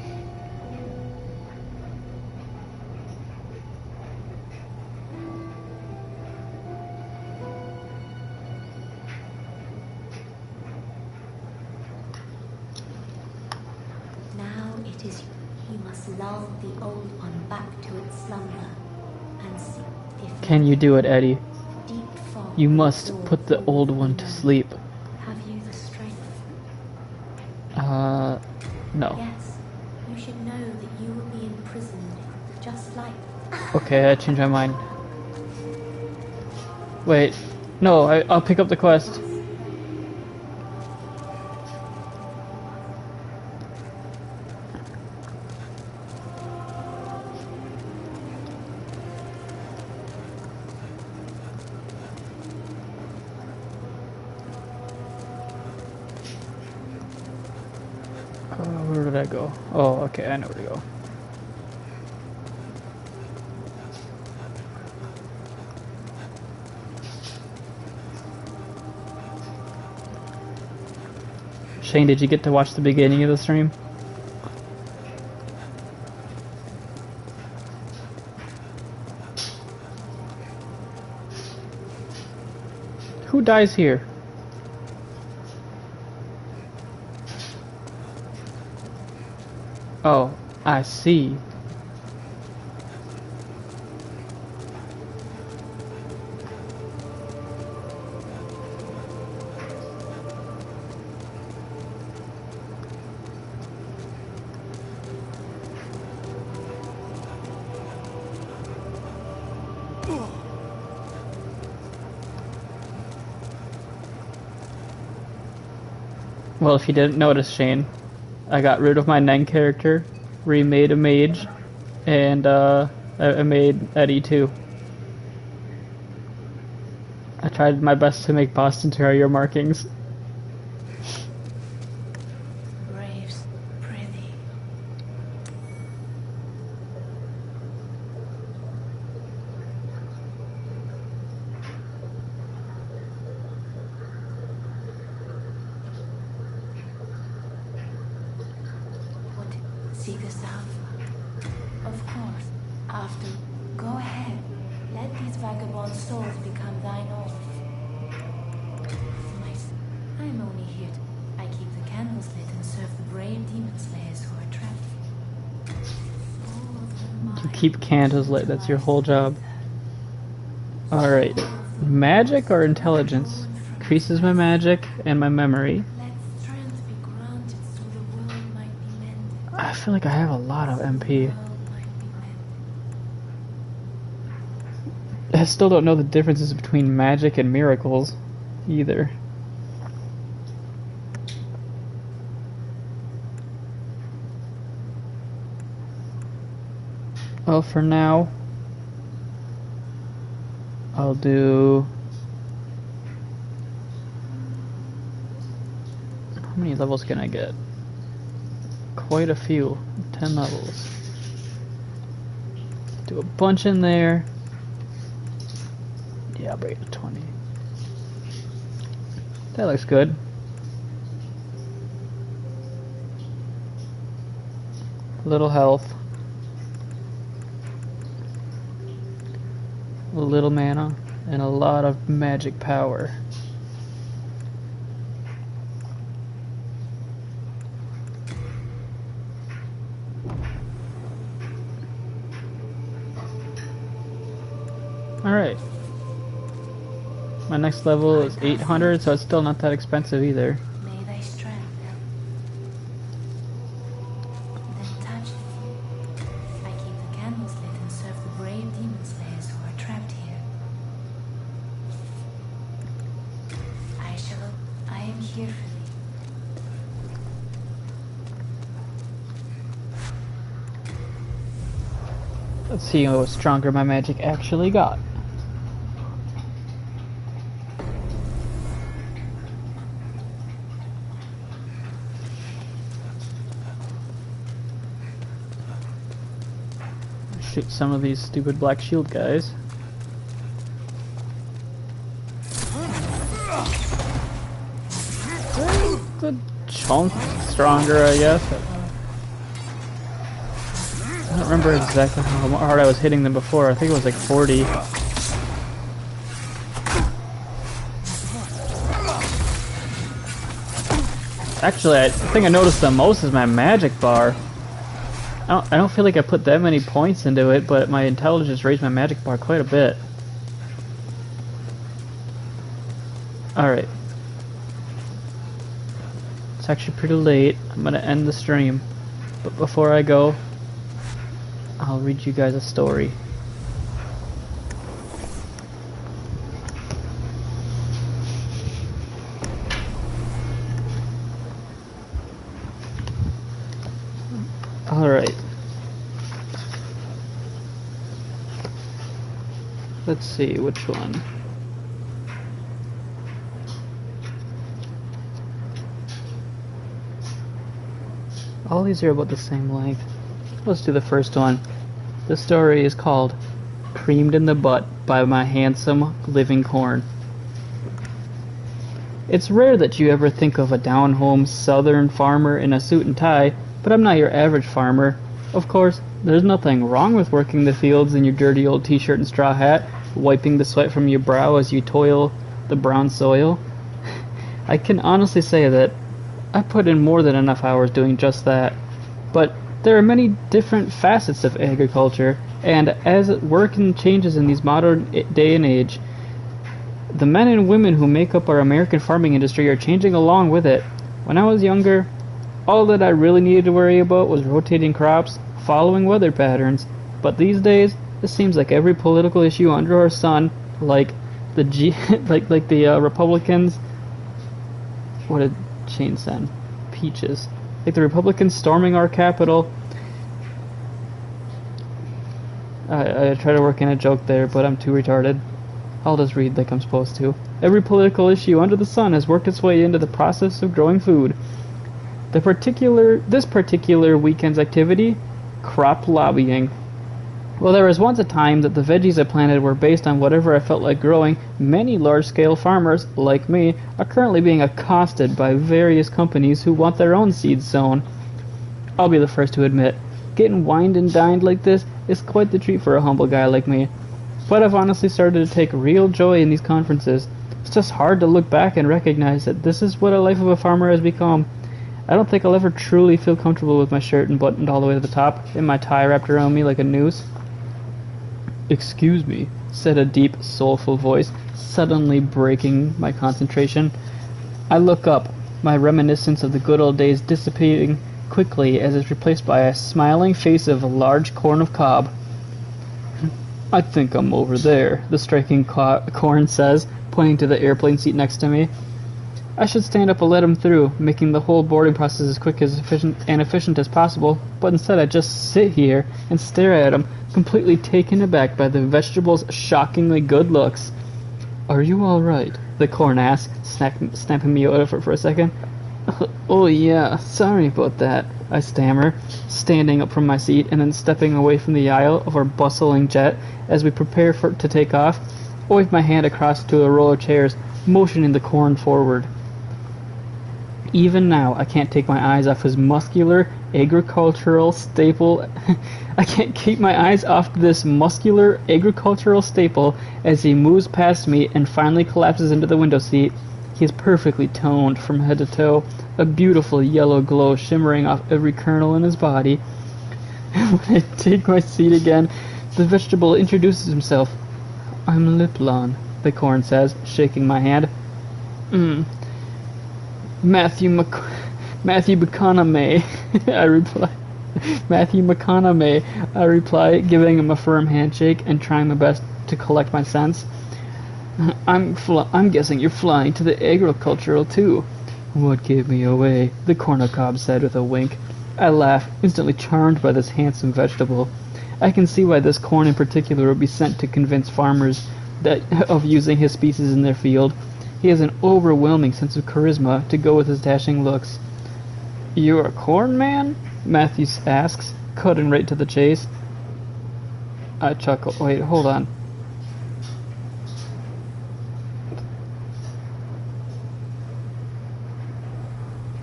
Now it is you must lull the Old One back to its slumber and see if Can you do it, Eddie? deep fog You will must absorb put the all old we one to know. sleep. Have you the strength? No. Yes. You should know that you will be imprisoned, just like... Okay, I changed my mind. Wait. No, I'll pick up the quest. Where did I go? Oh, okay, I know where to go. Shane, did you get to watch the beginning of the stream? Who dies here? Oh, I see. Well, if you didn't notice, Shane, I got rid of my Neng character, remade a mage, and I made Eddie2. I tried my best to make Boston Terrier markings. Braves, prithee. What seekest thou? Of course. After, go ahead. Let these vagabond souls become thine own. I'm only here I keep the candles lit and serve the brave demon slayers who are trapped. You keep candles lit, that's your whole job. Alright. Magic or intelligence? Increases my magic and my memory. Let strength be granted so the world might be mended. I feel like I have a lot of MP. I still don't know the differences between magic and miracles either. Well, for now, I'll do... How many levels can I get? Quite a few. 10 levels. Do a bunch in there. Yeah, I'll bring it to 20. That looks good. Little health. A little mana. And a lot of magic power. Alright. My next level is 800, so it's still not that expensive either. May thy strength help. Then touch it. I keep the candles lit and serve the brave demon slayers who are trapped here. I am here for thee. Let's see how stronger my magic actually got. Shoot some of these stupid black shield guys. The chunk stronger, I guess. I don't remember exactly how hard I was hitting them before. I think it was like 40. Actually, I think I noticed the most is my magic bar. I don't feel like I put that many points into it, but my intelligence raised my magic bar quite a bit. Alright. It's actually pretty late. I'm gonna end the stream. But before I go, I'll read you guys a story. Alright. Let's see, which one? All these are about the same length. Let's do the first one. The story is called Creamed in the Butt by My Handsome Living Corn. It's rare that you ever think of a down-home southern farmer in a suit and tie, but I'm not your average farmer. Of course, there's nothing wrong with working the fields in your dirty old t-shirt and straw hat, wiping the sweat from your brow as you toil the brown soil. I can honestly say that I put in more than enough hours doing just that. But there are many different facets of agriculture, and as work changes in these modern day and age, the men and women who make up our American farming industry are changing along with it. When I was younger, all that I really needed to worry about was rotating crops, following weather patterns. But these days, it seems like every political issue under our sun, like the Republicans. What did Shane send? peaches. Like the Republicans storming our Capitol. I try to work in a joke there, but I'm too retarded. I'll just read like I'm supposed to. Every political issue under the sun has worked its way into the process of growing food. This particular weekend's activity, crop lobbying. Well, there was once a time that the veggies I planted were based on whatever I felt like growing. Many large-scale farmers, like me, are currently being accosted by various companies who want their own seeds sown. I'll be the first to admit, getting wined and dined like this is quite the treat for a humble guy like me. But I've honestly started to take real joy in these conferences. It's just hard to look back and recognize that this is what a life of a farmer has become. I don't think I'll ever truly feel comfortable with my shirt unbuttoned all the way to the top, and my tie wrapped around me like a noose. "Excuse me," said a deep, soulful voice, suddenly breaking my concentration. I look up, my reminiscence of the good old days dissipating quickly as it's replaced by a smiling face of a large corn of cob. "I think I'm over there," the striking corn says, pointing to the airplane seat next to me. I should stand up and let him through, making the whole boarding process as quick as efficient as possible, but instead I just sit here and stare at him, completely taken aback by the vegetable's shockingly good looks. "Are you all right?" the corn asks, snapping me out of it for a second. "Oh yeah, sorry about that," I stammer, standing up from my seat and then stepping away from the aisle of our bustling jet as we prepare to take off. I wave my hand across to a row of chairs, motioning the corn forward. Even now, I can't take my eyes off his muscular, agricultural staple. I can't keep my eyes off this muscular, agricultural staple as he moves past me and finally collapses into the window seat. He is perfectly toned from head to toe, a beautiful yellow glow shimmering off every kernel in his body. When I take my seat again, the vegetable introduces himself. "I'm Liplon," the corn says, shaking my hand. Matthew McConaughey," I reply. "Matthew McConaughey," I reply, giving him a firm handshake and trying my best to collect my sense. I'm guessing you're flying to the agricultural too." "What gave me away?" the cornucob said with a wink. I laugh, instantly charmed by this handsome vegetable. I can see why this corn in particular would be sent to convince farmers of using his species in their field. He has an overwhelming sense of charisma to go with his dashing looks. "You're a corn man?" Matthews asks, cutting right to the chase. I chuckle. Wait, hold on.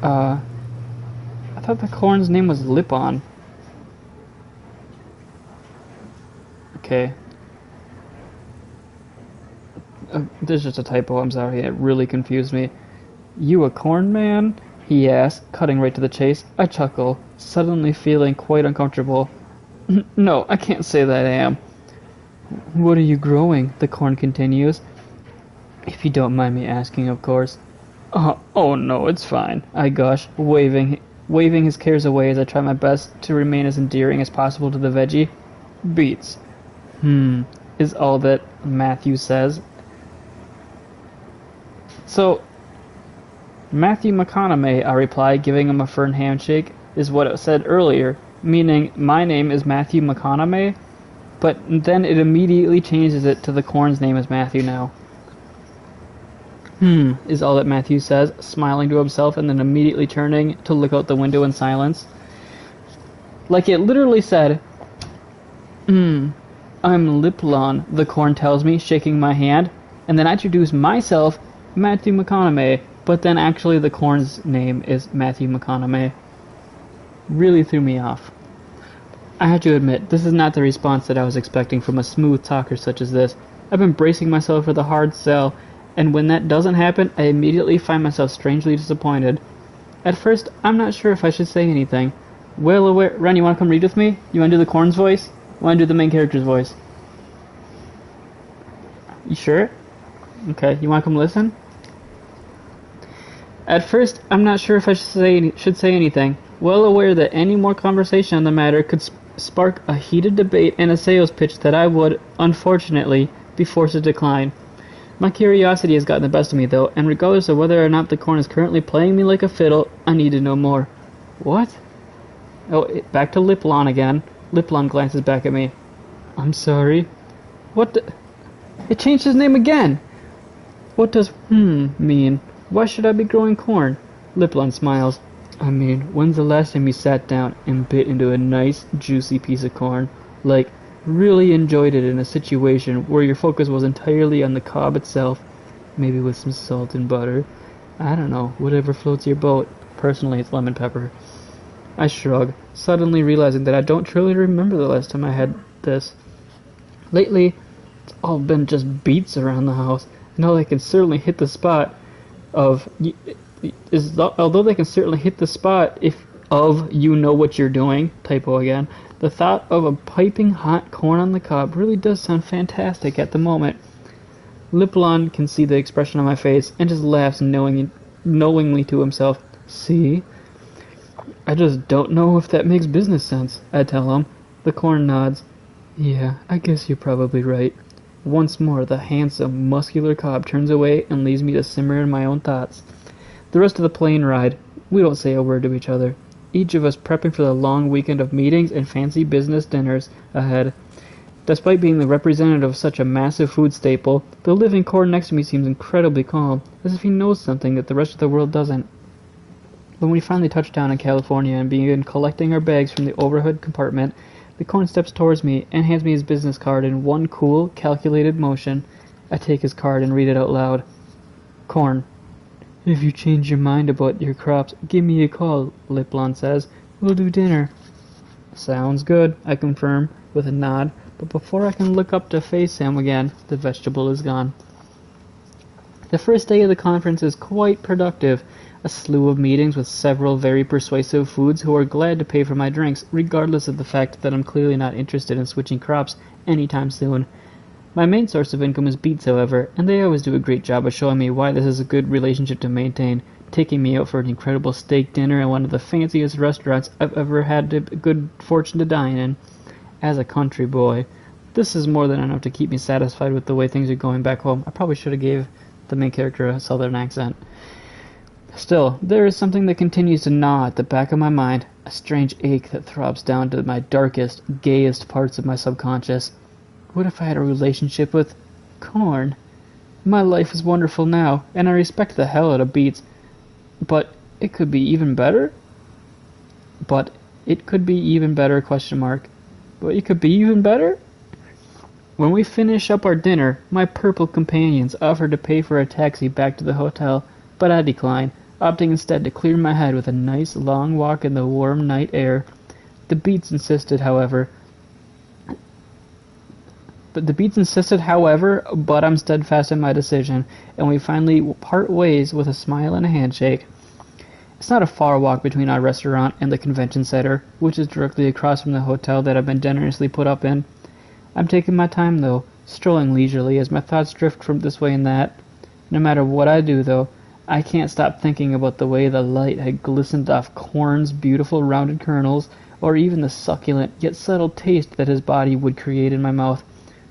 I thought the corn's name was Lipon. Okay. There's just a typo, I'm sorry, it really confused me. "You a corn man?" he asks, cutting right to the chase. I chuckle, suddenly feeling quite uncomfortable. "No, I can't say that I am." "What are you growing?" the corn continues. "If you don't mind me asking, of course." Oh no, it's fine," I gush, waving his cares away as I try my best to remain as endearing as possible to the veggie. "Beets." Is all that Matthew says. "So, Matthew McConaughey," I reply, giving him a firm handshake, "is what it said earlier, meaning my name is Matthew McConaughey, but then it immediately changes it to the corn's name is Matthew now." Is all that Matthew says, smiling to himself and then immediately turning to look out the window in silence. Like it literally said, "I'm Liplon," the corn tells me, shaking my hand, and then I introduce myself, Matthew McConaughey, but then actually the corn's name is Matthew McConaughey. Really threw me off. I have to admit, this is not the response that I was expecting from a smooth talker such as this. I've been bracing myself for the hard sell, and when that doesn't happen, I immediately find myself strangely disappointed. At first, I'm not sure if I should say anything. Well aware... Ren, you want to come read with me? You want to do the corn's voice? You want to do the main character's voice? You sure? Okay, you want to come listen? At first, I'm not sure if I should say anything. Well aware that any more conversation on the matter could spark a heated debate and a sales pitch that I would, unfortunately, be forced to decline. My curiosity has gotten the best of me, though, and regardless of whether or not the corn is currently playing me like a fiddle, I need to know more. What? Oh, back to Liplon again. Liplon glances back at me. I'm sorry. What the... It changed his name again! What does mean? Why should I be growing corn? Liplon smiles. I mean, when's the last time you sat down and bit into a nice, juicy piece of corn? Like, really enjoyed it in a situation where your focus was entirely on the cob itself, maybe with some salt and butter. I don't know, whatever floats your boat. Personally, it's lemon pepper. I shrug, suddenly realizing that I don't truly remember the last time I had this. Lately, it's all been just beets around the house, and although they can certainly hit the spot if of you know what you're doing, typo again, the thought of a piping hot corn on the cob really does sound fantastic at the moment. Liplon can see the expression on my face and just laughs knowingly to himself. See? I just don't know if that makes business sense, I tell him. The corn nods. Yeah, I guess you're probably right. Once more, the handsome, muscular cob turns away and leaves me to simmer in my own thoughts. The rest of the plane ride, we don't say a word to each other, each of us prepping for the long weekend of meetings and fancy business dinners ahead. Despite being the representative of such a massive food staple, the living corn next to me seems incredibly calm, as if he knows something that the rest of the world doesn't. When we finally touch down in California and begin collecting our bags from the overhead compartment, the corn steps towards me and hands me his business card in one cool, calculated motion. I take his card and read it out loud. Corn. If you change your mind about your crops, give me a call, Liplon says. We'll do dinner. Sounds good, I confirm, with a nod, but before I can look up to face him again, the vegetable is gone. The first day of the conference is quite productive. A slew of meetings with several very persuasive foods who are glad to pay for my drinks, regardless of the fact that I'm clearly not interested in switching crops anytime soon. My main source of income is beets, however, and they always do a great job of showing me why this is a good relationship to maintain, taking me out for an incredible steak dinner in one of the fanciest restaurants I've ever had the good fortune to dine in. As a country boy, this is more than enough to keep me satisfied with the way things are going back home. I probably should have gave the main character a southern accent. Still, there is something that continues to gnaw at the back of my mind, a strange ache that throbs down to my darkest, gayest parts of my subconscious. What if I had a relationship with corn? My life is wonderful now, and I respect the hell out of beets. But it could be even better? But it could be even better, ? But it could be even better? When we finish up our dinner, my purple companions offer to pay for a taxi back to the hotel, but I decline, opting instead to clear my head with a nice long walk in the warm night air. The beets insisted, however, but I'm steadfast in my decision, and we finally part ways with a smile and a handshake. It's not a far walk between our restaurant and the convention center, which is directly across from the hotel that I've been generously put up in. I'm taking my time, though, strolling leisurely as my thoughts drift from this way and that. No matter what I do, though, I can't stop thinking about the way the light had glistened off corn's beautiful rounded kernels, or even the succulent yet subtle taste that his body would create in my mouth.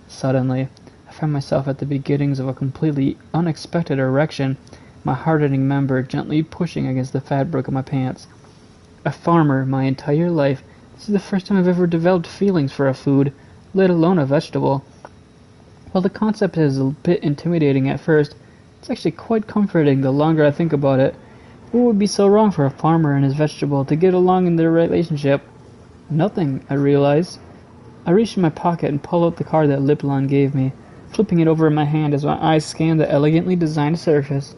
Suddenly, I find myself at the beginnings of a completely unexpected erection, my hardening member gently pushing against the fabric of my pants. A farmer my entire life, this is the first time I've ever developed feelings for a food, let alone a vegetable. While the concept is a bit intimidating at first, it's actually quite comforting the longer I think about it. What would be so wrong for a farmer and his vegetable to get along in their relationship? Nothing, I realize. I reach in my pocket and pull out the card that Liplon gave me, flipping it over in my hand as my eyes scan the elegantly designed surface.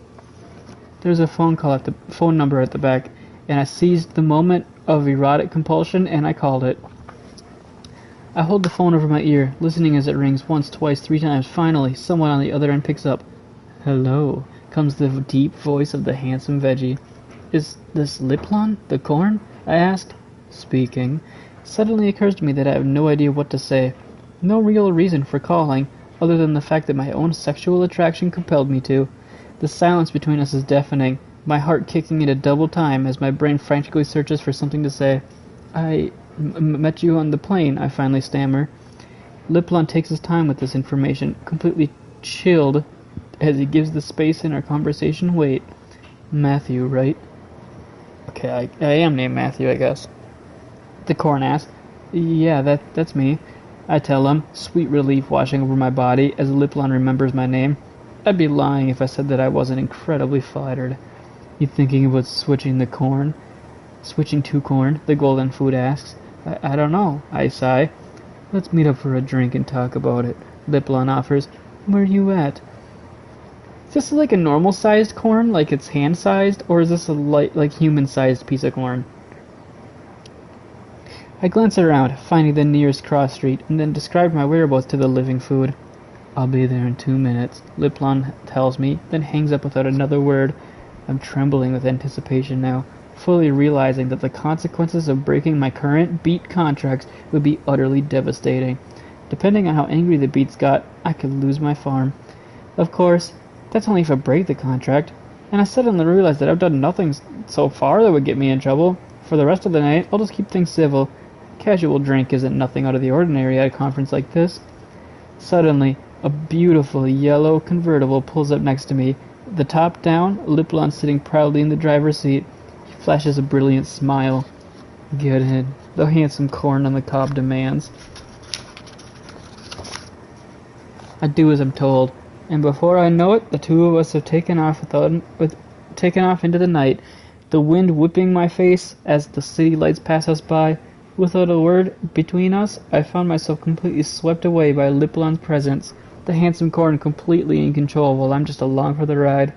There's a phone number at the back, and I seized the moment of erotic compulsion and I called it. I hold the phone over my ear, listening as it rings once, twice, 3 times. Finally, someone on the other end picks up. Hello, comes the deep voice of the handsome veggie. Is this Liplon, the corn? I asked. Speaking. It suddenly occurs to me that I have no idea what to say. No real reason for calling, other than the fact that my own sexual attraction compelled me to. The silence between us is deafening, my heart kicking into double time as my brain frantically searches for something to say. I met you on the plane, I finally stammer. Liplon takes his time with this information, completely chilled as he gives the space in our conversation. Wait, Matthew, right? Okay, I am named Matthew, I guess. The Corn asks. Yeah, that's me. I tell him, sweet relief washing over my body as Liplon remembers my name. I'd be lying if I said that I wasn't incredibly flattered. You thinking about switching to corn? The Golden Food asks. I don't know, I sigh. Let's meet up for a drink and talk about it, Liplon offers. Where are you at? Is this like a normal-sized corn, like it's hand-sized, or is this a like human-sized piece of corn? I glance around, finding the nearest cross street, and then describe my whereabouts to the living food. I'll be there in 2 minutes, Liplon tells me, then hangs up without another word. I'm trembling with anticipation now, fully realizing that the consequences of breaking my current beat contracts would be utterly devastating. Depending on how angry the beats got, I could lose my farm. Of course, that's only if I break the contract, and I suddenly realize that I've done nothing so far that would get me in trouble. For the rest of the night, I'll just keep things civil. Casual drink isn't nothing out of the ordinary at a conference like this. Suddenly, a beautiful yellow convertible pulls up next to me. The top down, Liplon sitting proudly in the driver's seat. He flashes a brilliant smile. Get in, the handsome corn on the cob demands. I do as I'm told, and before I know it, the two of us have taken off into the night, the wind whipping my face as the city lights pass us by. Without a word between us, I found myself completely swept away by Liplon's presence, the handsome corn completely in control while I'm just along for the ride.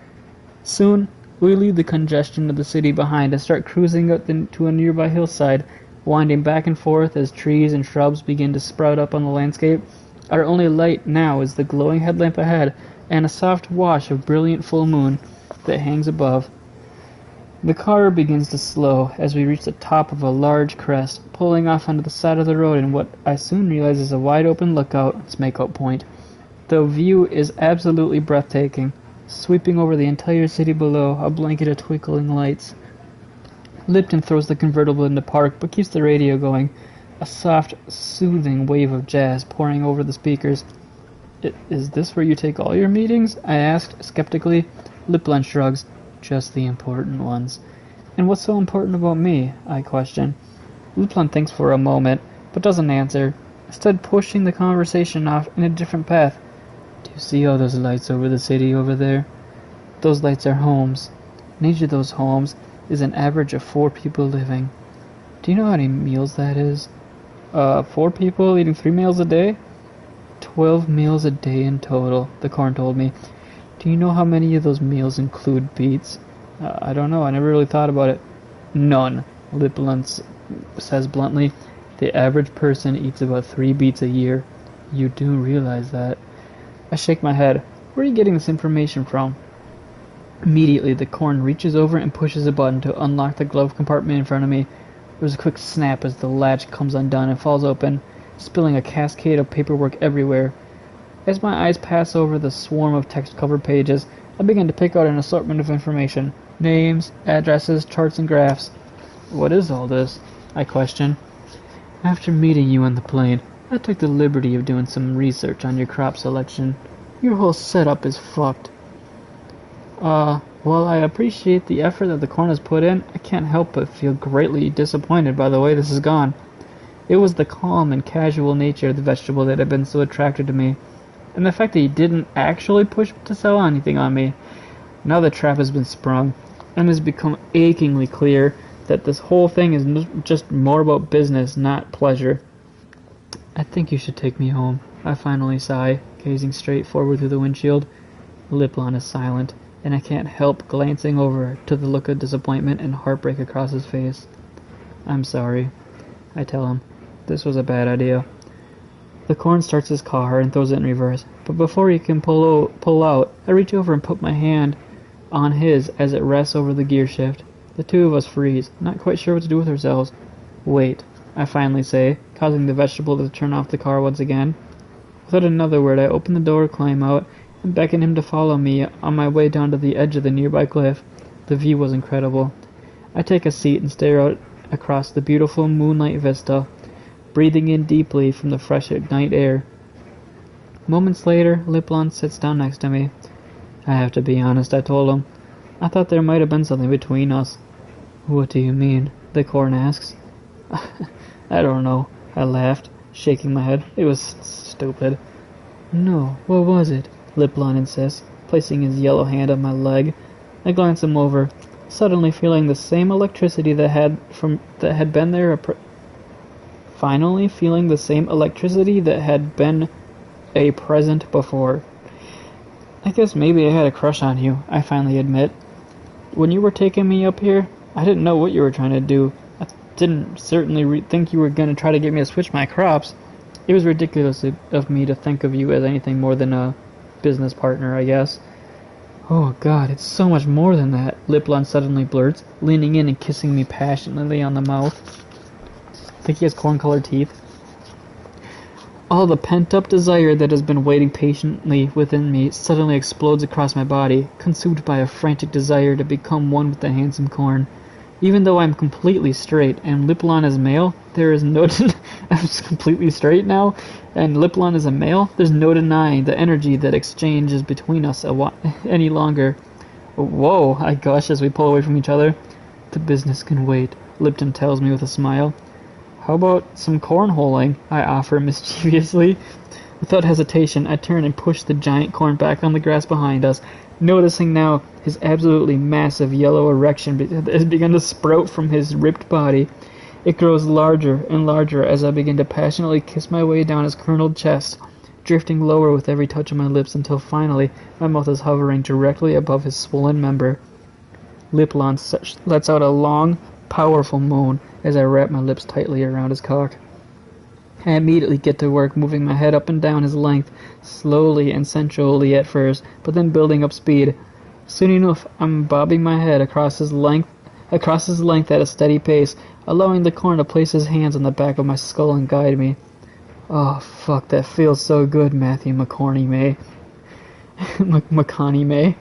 Soon, we leave the congestion of the city behind and start cruising out to a nearby hillside, winding back and forth as trees and shrubs begin to sprout up on the landscape. Our only light now is the glowing headlamp ahead and a soft wash of brilliant full moon that hangs above. The car begins to slow as we reach the top of a large crest, pulling off onto the side of the road in what I soon realize is a wide-open lookout, its makeout point. The view is absolutely breathtaking, sweeping over the entire city below, a blanket of twinkling lights. Lipton throws the convertible into park, but keeps the radio going, a soft, soothing wave of jazz pouring over the speakers. Is this where you take all your meetings? I asked, skeptically. Liplon shrugs. Just the important ones. And what's so important about me? I question. Liplon thinks for a moment, but doesn't answer, instead pushing the conversation off in a different path. Do you see all those lights over the city over there? Those lights are homes. In each of those homes is an average of 4 people living. Do you know how many meals that is? 4 people eating 3 meals a day? 12 meals a day in total, the corn told me. Do you know how many of those meals include beets? I don't know, I never really thought about it. None, Liplon says bluntly. The average person eats about 3 beets a year. You do realize that. I shake my head. Where are you getting this information from? Immediately, the corn reaches over and pushes a button to unlock the glove compartment in front of me. There's a quick snap as the latch comes undone and falls open, spilling a cascade of paperwork everywhere. As my eyes pass over the swarm of text-covered pages, I begin to pick out an assortment of information. Names, addresses, charts, and graphs. What is all this? I question. After meeting you on the plane, I took the liberty of doing some research on your crop selection. Your whole setup is fucked. While I appreciate the effort that the corn has put in, I can't help but feel greatly disappointed by the way this has gone. It was the calm and casual nature of the vegetable that had been so attractive to me, and the fact that he didn't actually push to sell anything on me. Now the trap has been sprung, and it has become achingly clear that this whole thing is just more about business, not pleasure. I think you should take me home, I finally sigh, gazing straight forward through the windshield. Liplon is silent, and I can't help glancing over to the look of disappointment and heartbreak across his face. I'm sorry, I tell him. This was a bad idea. The corn starts his car and throws it in reverse, but before he can pull out, I reach over and put my hand on his as it rests over the gear shift. The two of us freeze, not quite sure what to do with ourselves. Wait, I finally say, causing the vegetable to turn off the car once again. Without another word, I open the door, climb out, and beckon him to follow me on my way down to the edge of the nearby cliff. The view was incredible. I take a seat and stare out across the beautiful moonlight vista, breathing in deeply from the fresh night air. Moments later, Liplon sits down next to me. I have to be honest, I told him. I thought there might have been something between us. What do you mean? The corn asks. I don't know, I laughed, shaking my head. It was stupid. No, what was it? Liplon insists, placing his yellow hand on my leg. I glance him over, suddenly feeling the same electricity that had been there. Finally feeling the same electricity that had been a present before. I guess maybe I had a crush on you, I finally admit. When you were taking me up here, I didn't know what you were trying to do. I didn't certainly think you were going to try to get me to switch my crops. It was ridiculous of me to think of you as anything more than a business partner, I guess. Oh god, it's so much more than that, Liplon suddenly blurts, leaning in and kissing me passionately on the mouth. I think he has corn-colored teeth. All the pent-up desire that has been waiting patiently within me suddenly explodes across my body, consumed by a frantic desire to become one with the handsome corn. Even though I'm completely straight, and Liplon is male, there is no... I'm completely straight now, and Liplon is a male, there's no denying the energy that exchanges between us any longer. Whoa, I gush as we pull away from each other. The business can wait, Lipton tells me with a smile. How about some cornholing? I offer mischievously. Without hesitation, I turn and push the giant corn back on the grass behind us, noticing now his absolutely massive yellow erection has begun to sprout from his ripped body. It grows larger and larger as I begin to passionately kiss my way down his kerneled chest, drifting lower with every touch of my lips until finally my mouth is hovering directly above his swollen member. Liplon lets out a long, powerful moan as I wrap my lips tightly around his cock. I immediately get to work moving my head up and down his length, slowly and sensually at first, but then building up speed. Soon enough, I'm bobbing my head across his length at a steady pace, allowing the corn to place his hands on the back of my skull and guide me. Oh, fuck, that feels so good, Matthew McConaughey May. McConaughey May,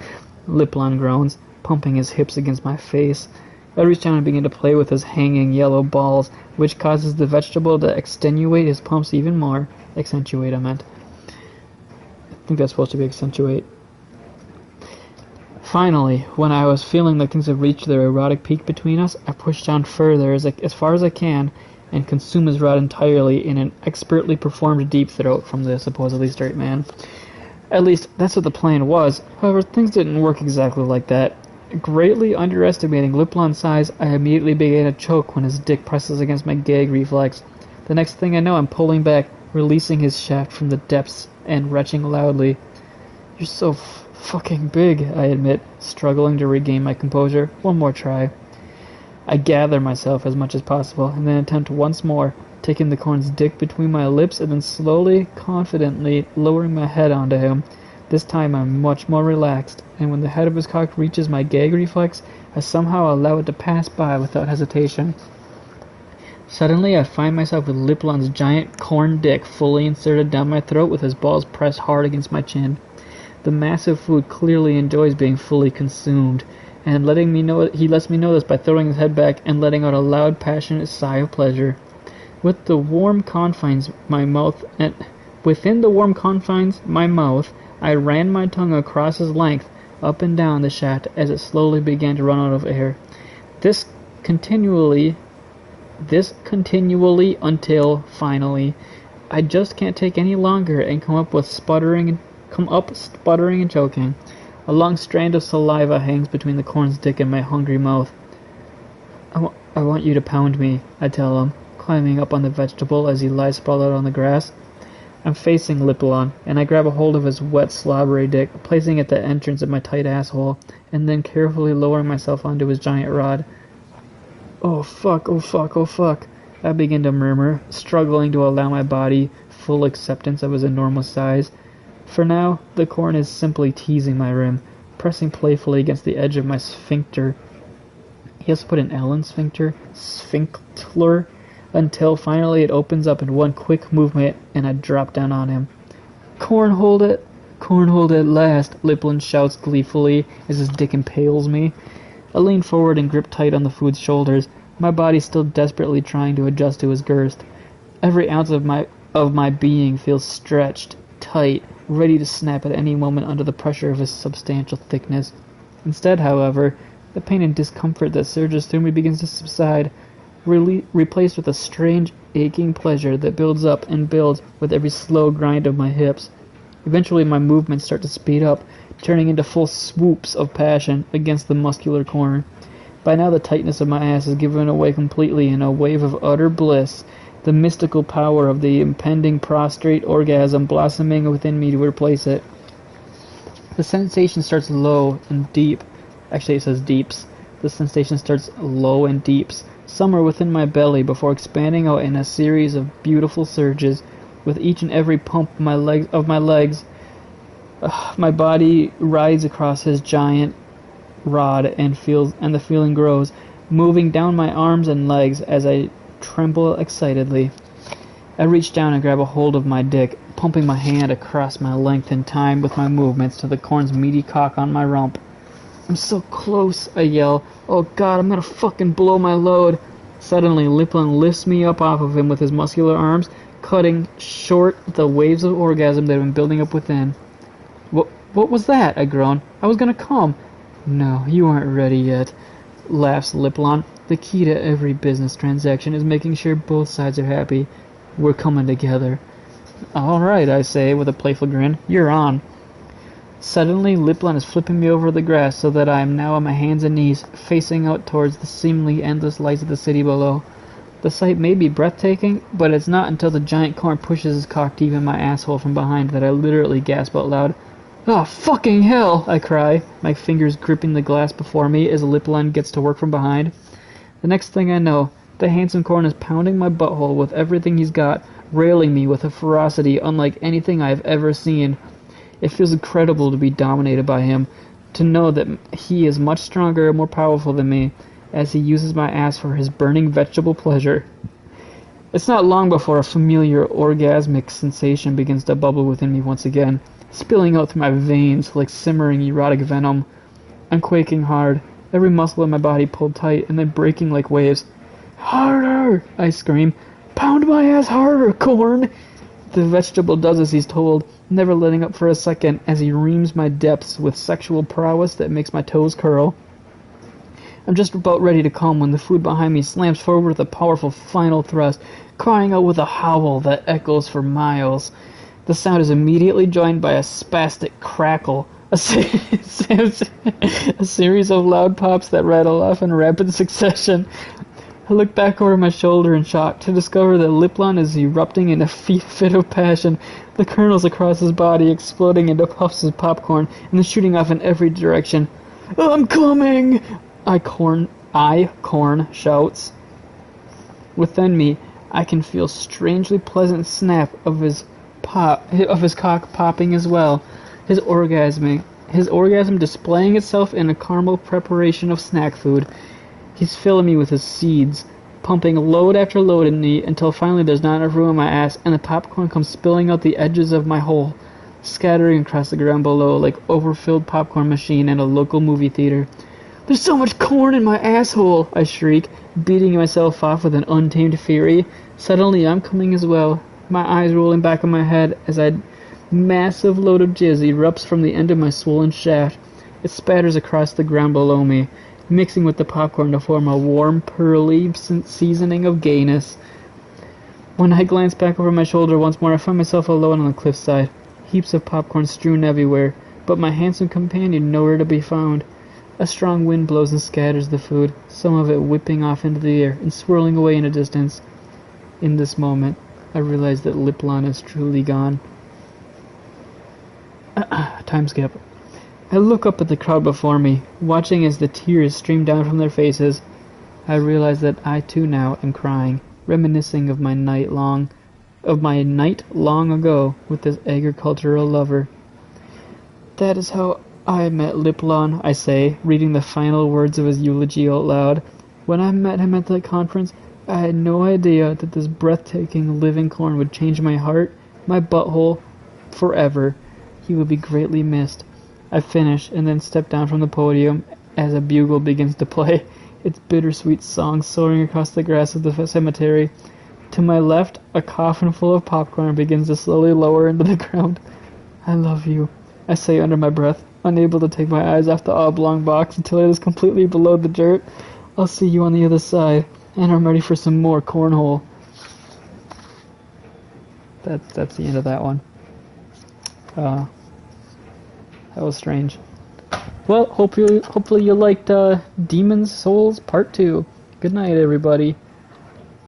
Liplon groans, pumping his hips against my face. I reach down and begin to play with his hanging yellow balls, which causes the vegetable to extenuate his pumps even more. Accentuate, I meant. I think that's supposed to be accentuate. Finally, when I was feeling like things have reached their erotic peak between us, I push down further as far as I can and consume his rod entirely in an expertly performed deep throat from the supposedly straight man. At least, that's what the plan was. However, things didn't work exactly like that. Greatly underestimating Liplon's size, I immediately began to choke when his dick presses against my gag reflex. The next thing I know, I'm pulling back, releasing his shaft from the depths, and retching loudly. You're so fucking big, I admit, struggling to regain my composure. One more try. I gather myself as much as possible, and then attempt once more, taking the corn's dick between my lips and then slowly, confidently lowering my head onto him. This time I'm much more relaxed, and when the head of his cock reaches my gag reflex, I somehow allow it to pass by without hesitation. Suddenly I find myself with Liplon's giant corn dick fully inserted down my throat with his balls pressed hard against my chin. The massive food clearly enjoys being fully consumed, and he lets me know this by throwing his head back and letting out a loud, passionate sigh of pleasure. Within the warm confines, my mouth, I ran my tongue across his length, up and down the shaft as it slowly began to run out of air. This continually until, finally, I just can't take any longer and come up sputtering and choking. A long strand of saliva hangs between the corn's dick and my hungry mouth. I want you to pound me, I tell him, climbing up on the vegetable as he lies sprawled out on the grass. I'm facing Liplon, and I grab a hold of his wet, slobbery dick, placing it at the entrance of my tight asshole, and then carefully lowering myself onto his giant rod. Oh fuck, oh fuck, oh fuck, I begin to murmur, struggling to allow my body full acceptance of his enormous size. For now, the corn is simply teasing my rim, pressing playfully against the edge of my sphincter. He has to put an L in sphincter? Sphincter? Until finally it opens up in one quick movement and I drop down on him. Cornhold it! Cornhold at last! Liplon shouts gleefully as his dick impales me. I lean forward and grip tight on the food's shoulders, my body still desperately trying to adjust to his girth. Every ounce of my being feels stretched, tight, ready to snap at any moment under the pressure of his substantial thickness. Instead, however, the pain and discomfort that surges through me begins to subside, replaced with a strange, aching pleasure that builds up and builds with every slow grind of my hips. Eventually my movements start to speed up, turning into full swoops of passion against the muscular corner. By now the tightness of my ass has given away completely in a wave of utter bliss, the mystical power of the impending prostrate orgasm blossoming within me to replace it. The sensation starts low and deep. Actually, it says deeps. The sensation starts low and deeps, somewhere within my belly, before expanding out in a series of beautiful surges. With each and every pump of my legs, my body rides across his giant rod, and the feeling grows, moving down my arms and legs as I tremble excitedly. I reach down and grab a hold of my dick, pumping my hand across my length in time with my movements to the corn's meaty cock on my rump. I'm so close, I yell. Oh God, I'm gonna fucking blow my load. Suddenly, Liplin lifts me up off of him with his muscular arms, cutting short the waves of orgasm that had been building up within. What was that? I groan. I was gonna come. No, you aren't ready yet, laughs Liplon. The key to every business transaction is making sure both sides are happy. We're coming together. All right, I say with a playful grin. You're on. Suddenly, Liplon is flipping me over the grass so that I am now on my hands and knees, facing out towards the seemingly endless lights of the city below. The sight may be breathtaking, but it's not until the giant corn pushes his cock deep in my asshole from behind that I literally gasp out loud. Oh, fucking hell! I cry, my fingers gripping the glass before me as Liplon gets to work from behind. The next thing I know, the handsome corn is pounding my butthole with everything he's got, railing me with a ferocity unlike anything I've ever seen. It feels incredible to be dominated by him, to know that he is much stronger and more powerful than me, as he uses my ass for his burning vegetable pleasure. It's not long before a familiar orgasmic sensation begins to bubble within me once again, spilling out through my veins like simmering erotic venom. I'm quaking hard, every muscle in my body pulled tight and then breaking like waves. Harder! I scream. Pound my ass harder, corn! The vegetable does as he's told, never letting up for a second as he reams my depths with sexual prowess that makes my toes curl. I'm just about ready to come when the food behind me slams forward with a powerful final thrust, crying out with a howl that echoes for miles. The sound is immediately joined by a spastic crackle, a series of loud pops that rattle off in rapid succession. I look back over my shoulder in shock to discover that Liplon is erupting in a fit of passion, the kernels across his body exploding into puffs of popcorn and then shooting off in every direction. I'm coming! Corn shouts. Within me, I can feel strangely pleasant snap of his cock popping as well, his orgasm displaying itself in a caramel preparation of snack food. He's filling me with his seeds, pumping load after load in me until finally there's not enough room in my ass and the popcorn comes spilling out the edges of my hole, scattering across the ground below like overfilled popcorn machine in a local movie theater. There's so much corn in my asshole, I shriek, beating myself off with an untamed fury. Suddenly I'm coming as well, my eyes rolling back in my head as a massive load of jizz erupts from the end of my swollen shaft. It spatters across the ground below me, mixing with the popcorn to form a warm, pearly seasoning of gayness. When I glance back over my shoulder once more, I find myself alone on the cliffside, heaps of popcorn strewn everywhere, but my handsome companion nowhere to be found. A strong wind blows and scatters the food, some of it whipping off into the air and swirling away in a distance. In this moment, I realize that Liplon is truly gone. Time skip. I look up at the crowd before me, watching as the tears stream down from their faces. I realize that I too now am crying, reminiscing of my night long ago with this agricultural lover. That is how I met Liplon, I say, reading the final words of his eulogy out loud. When I met him at that conference, I had no idea that this breathtaking living corn would change my heart, my butthole, forever. He would be greatly missed. I finish and then step down from the podium as a bugle begins to play, its bittersweet song soaring across the grass of the cemetery. To my left, a coffin full of popcorn begins to slowly lower into the ground. I love you, I say under my breath, unable to take my eyes off the oblong box until it is completely below the dirt. I'll see you on the other side, and I'm ready for some more cornhole. That's the end of that one. That was strange. Well, hopefully you liked Demon's Souls Part 2. Good night, everybody.